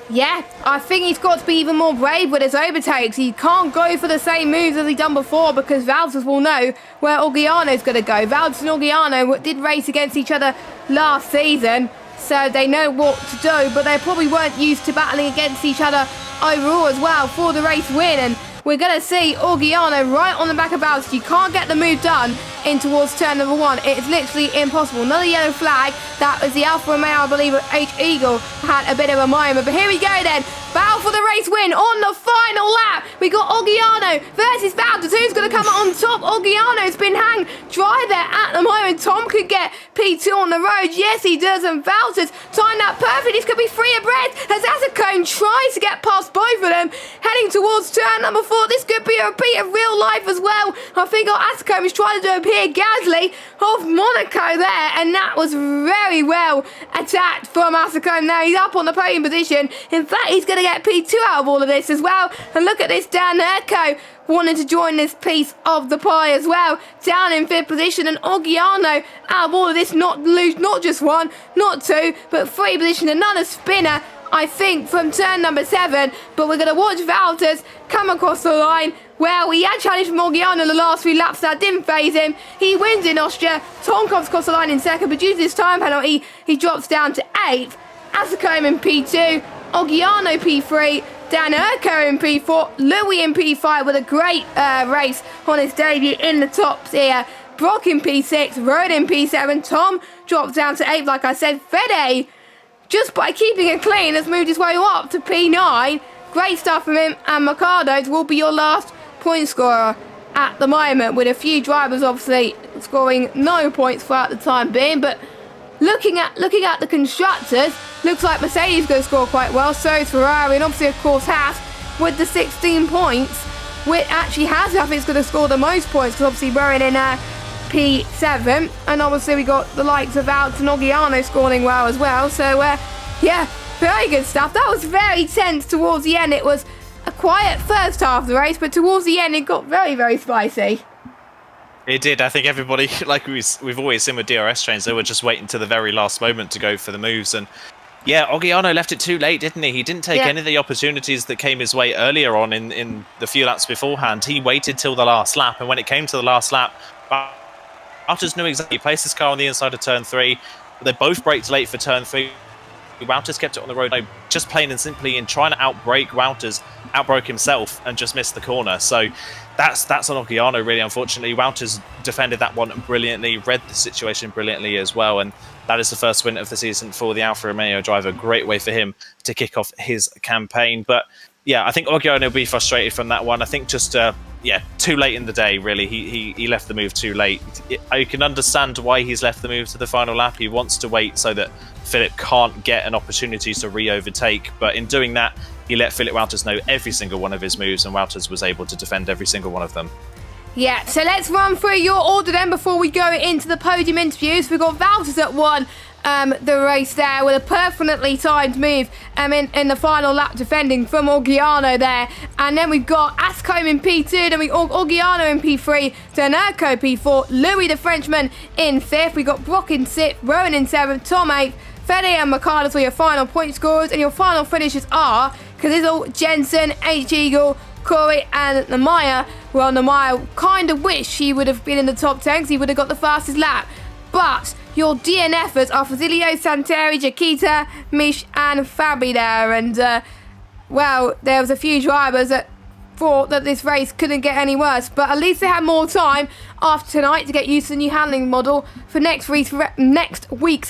Yeah, I think he's got to be even more brave with his overtakes. He can't go for the same moves as he done before because Wouters will know where Oggiano's going to go. Wouters and Oggiano did race against each other last season, so they know what to do, but they probably weren't used to battling against each other overall as well for the race win. And we're going to see Oggiano right on the back of Wouters. You can't get the move done in towards turn number 1. It's literally impossible. Another yellow flag. That was the Alfa Romeo, I believe, H Eagle had a bit of a moment. But here we go then. Battle for the race win on the final lap. We got Oggiano versus Valtters. Who's going to come out on top? Oggiano's been hang dry there at the moment. Tom could get P2 on the road. Yes, he does. And Valtters timed that perfect. This could be free of breath as Asicone tries to get past both of them. Heading towards turn number 4. This could be a repeat of real life as well. I think Asicone is trying to do a Pierre Gasly of Monaco there. And that was very well attacked from Asicone. Now he's up on the podium position. In fact, he's going to get P2 out of all of this as well. And look at this, Dan Urco wanting to join this piece of the pie as well. Down in 5th position, and Oggiano out of all of this, not lose not just 1, not 2, but 3 position. Another spinner, I think, from turn number 7. But we're going to watch Valtters come across the line. Well, he had challenged from Oggiano in the last few laps. That didn't faze him. He wins in Austria. Tom comes across the line in 2nd, but due to this time penalty, he drops down to 8th. Asicone in P2, Oggiano P3, Dan Urco in P4, Louis in P5 with a great race on his debut in the tops here. Brock in P6, Road in P7, Tom drops down to 8th, like I said. Fede, just by keeping it clean, has moved his way up to P9. Great stuff from him, and Mercados will be your last point scorer at the moment, with a few drivers obviously scoring no points throughout the time being. But looking at the constructors, looks like Mercedes is going to score quite well. So is Ferrari, and obviously, of course, Haas with the 16 points. Which actually Haas, I think, is going to score the most points because obviously we're in P7, and obviously we got the likes of Alex and Oggiano scoring well as well. So yeah, very good stuff. That was very tense towards the end. It was a quiet first half of the race, but towards the end it got very, very spicy. It did. I think everybody, like we've always seen with DRS trains, they were just waiting to the very last moment to go for the moves. And yeah, Oggiano left it too late, didn't he? He didn't take any of the opportunities that came his way earlier on in the few laps beforehand. He waited till the last lap, and when it came to the last lap, Valtters knew exactly. He placed his car on the inside of turn 3. They both braked late for turn 3. Wouters kept it on the road, just plain and simply in trying to outbrake Wouters, outbroke himself and just missed the corner. So that's on Oggiano, really, unfortunately. Wouters defended that one brilliantly, read the situation brilliantly as well, and that is the first win of the season for the Alfa Romeo driver. Great way for him to kick off his campaign. But yeah, I think Oggiano will be frustrated from that one. I think just too late in the day, really. He left the move too late. I can understand why he's left the move to the final lap. He wants to wait so that Philip can't get an opportunity to re-overtake, but in doing that, he let Philip Wouters know every single one of his moves, and Wouters was able to defend every single one of them. Yeah, so let's run through your order then before we go into the podium interviews. We've got Wouters at 1, the race there with a perfectly timed move in the final lap defending from Oggiano there. And then we've got Ascombe in P2, then we Oggiano in P3, then Urco P4, Louis the Frenchman in 5th. We got Brock in 6th, Rowan in 7th, Tom 8th, Fede and Mercados were your final point scorers, and your final finishers are Cazizl, Jensen, H. Eagle, Corey and Namaya. Well, Namaya kind of wish he would have been in the top 10 because he would have got the fastest lap. But your DNFers are Fazilio, Santeri, Jaquita, Mish and Fabi there. And, well, there was a few drivers that thought that this race couldn't get any worse. But at least they had more time after tonight to get used to the new handling model for next week's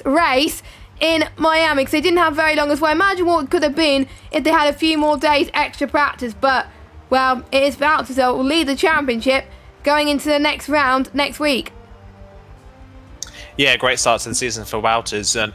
race in Miami, because they didn't have very long as well. Imagine what it could have been if they had a few more days extra practice. But, well, it is Valtters that will lead the championship going into the next round next week. Yeah, great start to the season for Wouters, and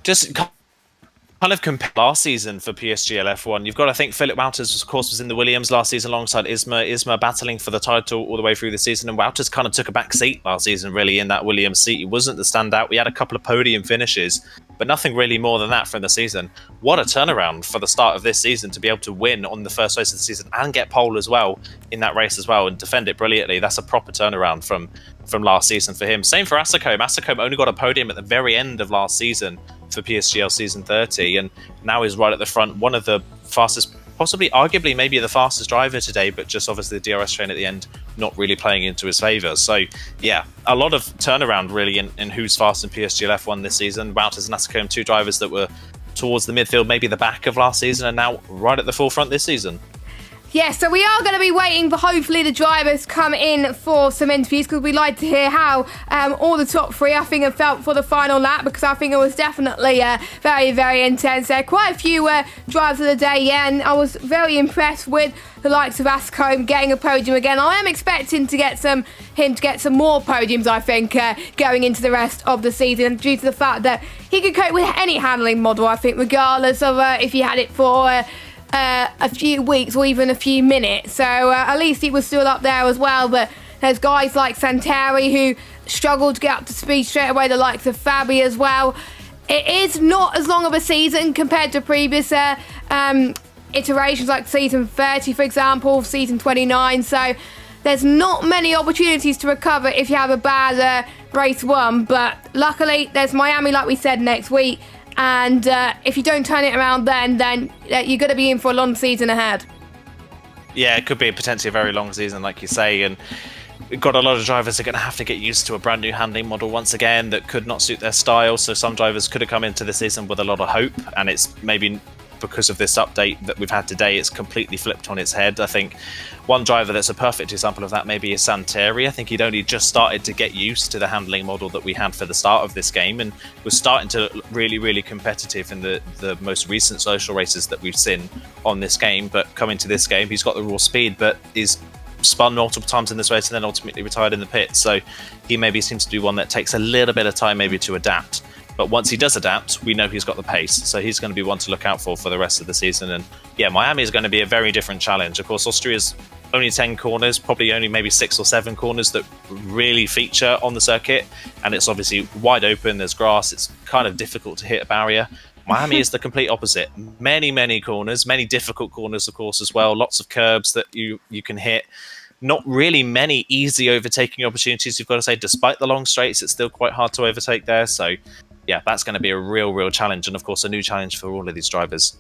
just kind of compare last season for PSGL F1. You've got to think Philip Wouters, of course, was in the Williams last season alongside Isma battling for the title all the way through the season, and Wouters kind of took a back seat last season, really, in that Williams seat. He wasn't the standout. We had a couple of podium finishes, but nothing really more than that from the season. What a turnaround for the start of this season to be able to win on the first race of the season and get pole as well in that race as well and defend it brilliantly. That's a proper turnaround from last season for him. Same for Asicome. Asicome only got a podium at the very end of last season for PSGL season 30, and now is right at the front, one of the fastest, possibly arguably maybe the fastest driver today, but just obviously the DRS train at the end not really playing into his favour. So yeah, a lot of turnaround really in who's fast in PSGL F1 this season. Wouters and Asicome, two drivers that were towards the midfield, maybe the back of last season, and now right at the forefront this season. Yeah, so we are going to be waiting for hopefully the drivers come in for some interviews, because we'd like to hear how all the top three, I think, have felt for the final lap, because I think it was definitely very, very intense there. Quite a few drivers of the day, yeah, and I was very impressed with the likes of Facecam getting a podium again. I am expecting him to get some more podiums, I think, going into the rest of the season, due to the fact that he could cope with any handling model, I think, regardless of if he had it for a few weeks or even a few minutes. So at least he was still up there as well. But there's guys like Santeri who struggled to get up to speed straight away, the likes of Fabi as well. It is not as long of a season compared to previous iterations, like season 30, for example, season 29. So there's not many opportunities to recover if you have a bad race one. But luckily, there's Miami, like we said, next week. And if you don't turn it around then you're going to be in for a long season ahead. Yeah, it could be potentially a very long season, like you say. And we've got a lot of drivers that are going to have to get used to a brand new handling model once again that could not suit their style. So some drivers could have come into the season with a lot of hope, and it's maybe because of this update that we've had today, it's completely flipped on its head. I think one driver that's a perfect example of that maybe is Santeri. I think he'd only just started to get used to the handling model that we had for the start of this game, and was starting to look really, really competitive in the most recent social races that we've seen on this game. But coming to this game, he's got the raw speed, but is spun multiple times in this race and then ultimately retired in the pit. So he maybe seems to be one that takes a little bit of time maybe to adapt. But once he does adapt, we know he's got the pace. So he's going to be one to look out for the rest of the season. And yeah, Miami is going to be a very different challenge. Of course, Austria's only 10 corners, probably only maybe 6 or 7 corners that really feature on the circuit. And it's obviously wide open, there's grass, it's kind of difficult to hit a barrier. Miami is the complete opposite. Many corners, many difficult corners, of course, as well. Lots of curbs that you can hit. Not really many easy overtaking opportunities, you've got to say. Despite the long straights, it's still quite hard to overtake there. So yeah, that's going to be a real challenge, and of course a new challenge for all of these drivers.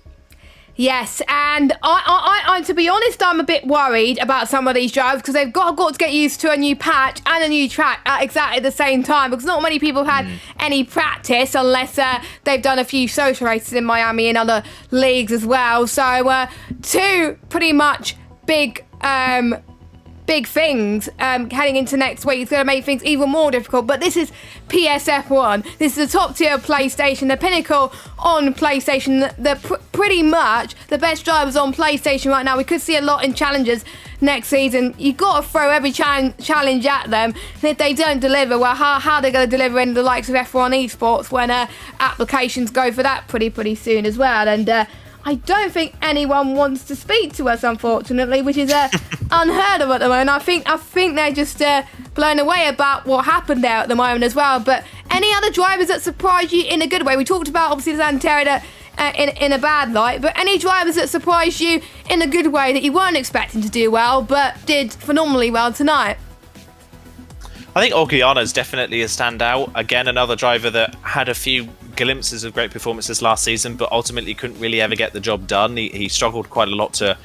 Yes, and I to be honest, I'm a bit worried about some of these drivers, because they've got to get used to a new patch and a new track at exactly the same time, because not many people have had any practice, unless they've done a few social races in Miami and other leagues as well. So two pretty much big things heading into next week. It's going to make things even more difficult. But this is PSF1. This is the top tier of PlayStation, the pinnacle on PlayStation, pretty much the best drivers on PlayStation right now. We could see a lot in challenges next season. You've got to throw every challenge at them. And if they don't deliver, well, how are they going to deliver in the likes of F1 esports when applications go for that pretty soon as well? And I don't think anyone wants to speak to us, unfortunately, which is unheard of at the moment. I think they're just blown away about what happened there at the moment as well. But any other drivers that surprised you in a good way? We talked about, obviously, the Santeri in a bad light, but any drivers that surprised you in a good way that you weren't expecting to do well, but did phenomenally well tonight? I think Orgiana is definitely a standout. Again, another driver that had a few glimpses of great performances last season, but ultimately couldn't really ever get the job done. He struggled quite a lot to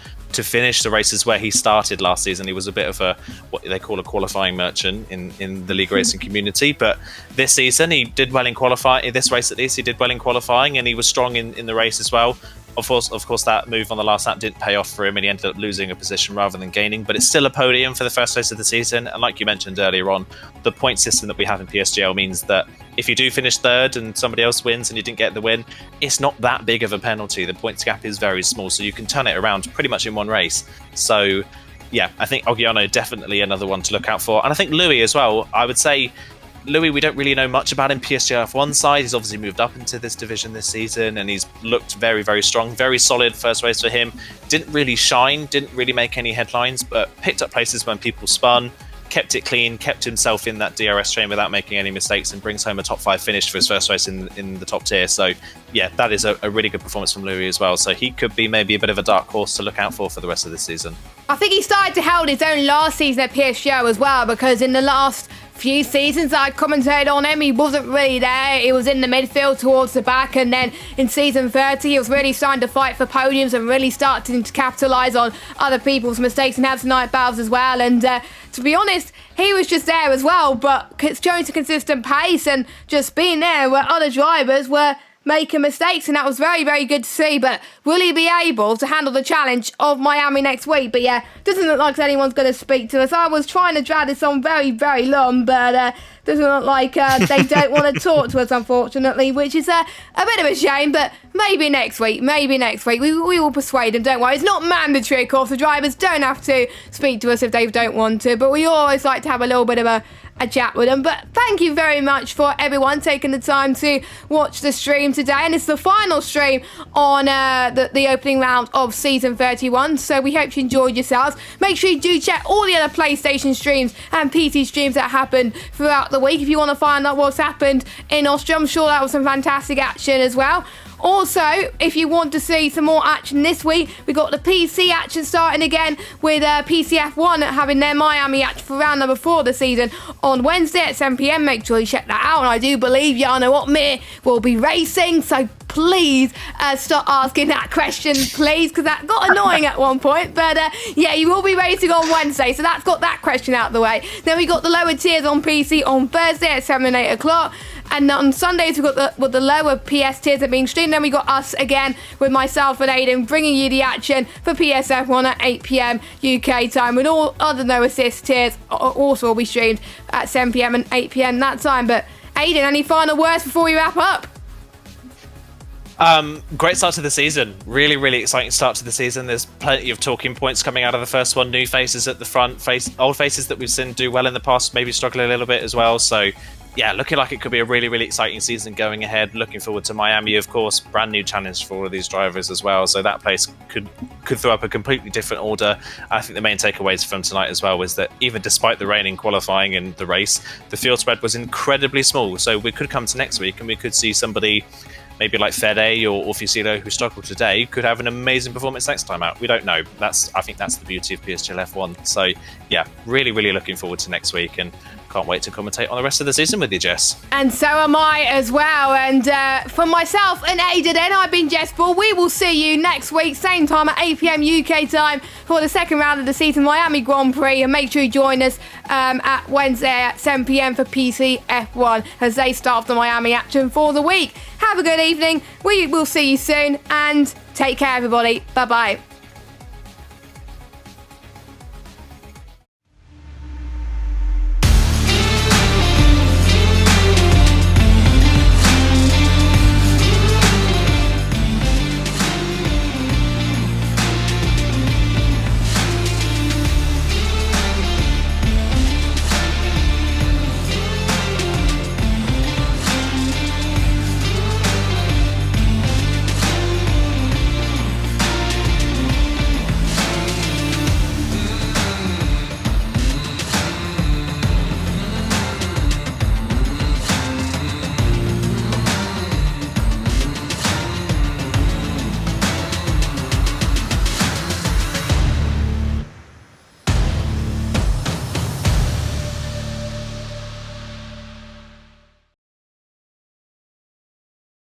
finish the races where he started last season. He was a bit of a, what they call a qualifying merchant in the league racing community. But this season, he did well in qualifying. This race, at least, he did well in qualifying, and he was strong in the race as well. Of course, that move on the last lap didn't pay off for him, and he ended up losing a position rather than gaining. But it's still a podium for the first race of the season. And like you mentioned earlier on, the point system that we have in PSGL means that if you do finish third and somebody else wins and you didn't get the win, it's not that big of a penalty. The points gap is very small, so you can turn it around pretty much in one race. So yeah, I think Orgiano definitely another one to look out for. And I think Louis as well. I would say Louis, we don't really know much about him. PSGL F1 side, he's obviously moved up into this division this season, and he's looked very strong, very solid first race for him. Didn't really shine, didn't really make any headlines, but picked up places when people spun, kept it clean, kept himself in that DRS train without making any mistakes, and brings home a top 5 finish for his first race in the top tier. So yeah, that is a really good performance from Louis as well. So he could be maybe a bit of a dark horse to look out for the rest of this season. I think he started to hold his own last season at PSGL as well, because in the last few seasons I commentated on him, he wasn't really there. He was in the midfield towards the back, and then in season 30 he was really starting to fight for podiums and really starting to capitalise on other people's mistakes and have some night battles as well. And to be honest, he was just there as well, but showing some consistent pace and just being there where other drivers were making mistakes, and that was very, very good to see. But will he be able to handle the challenge of Miami next week? But yeah, doesn't look like anyone's going to speak to us. I was trying to drag this on very, very long, but doesn't look like they don't want to talk to us, unfortunately, which is a bit of a shame. But maybe next week, we will persuade them, don't worry. It's not mandatory, of course. The drivers don't have to speak to us if they don't want to, but we always like to have a little bit of a chat with them. But thank you very much for everyone taking the time to watch the stream today, and it's the final stream on the opening round of season 31, so we hope you enjoyed yourselves. Make sure you do check all the other PlayStation streams and PC streams that happened throughout the week if you want to find out what's happened in Austria. I'm sure that was some fantastic action as well. Also, if you want to see some more action this week, we got the PC action starting again with PCF1 having their Miami action for round number 4 of the season on Wednesday at 7 PM. Make sure you check that out. And I do believe Yana Otmir will be racing, so please stop asking that question, please, because that got annoying at one point. But yeah, you will be racing on Wednesday, so that's got that question out of the way. Then we got the lower tiers on PC on Thursday at 7 and 8 o'clock. And on Sundays, we've got the lower PS tiers that are being streamed. Then we got us again with myself and Aiden bringing you the action for PSF1 at 8 PM UK time. With all other no assist tiers also will be streamed at 7 PM and 8 PM that time. But Aiden, any final words before we wrap up? Great start to the season. Really, really exciting start to the season. There's plenty of talking points coming out of the first one. New faces at the front, old faces that we've seen do well in the past, maybe struggle a little bit as well. So yeah, looking like it could be a really, really exciting season going ahead. Looking forward to Miami, of course. Brand new challenge for all of these drivers as well. So that place could throw up a completely different order. I think the main takeaways from tonight as well was that even despite the rain in qualifying and the race, the field spread was incredibly small. So we could come to next week and we could see somebody maybe like Fede or Fusilo, who struggled today, could have an amazing performance next time out. We don't know. I think that's the beauty of PSGL F1. So yeah, really, really looking forward to next week, and can't wait to commentate on the rest of the season with you, Jess. And so am I as well. And for myself and Ada, then I've been Jess Ball. We will see you next week, same time at 8 PM UK time for the second round of the season Miami Grand Prix. And make sure you join us at Wednesday at 7 PM for PC F1 as they start the Miami action for the week. Have a good evening. We will see you soon, and take care, everybody. Bye-bye.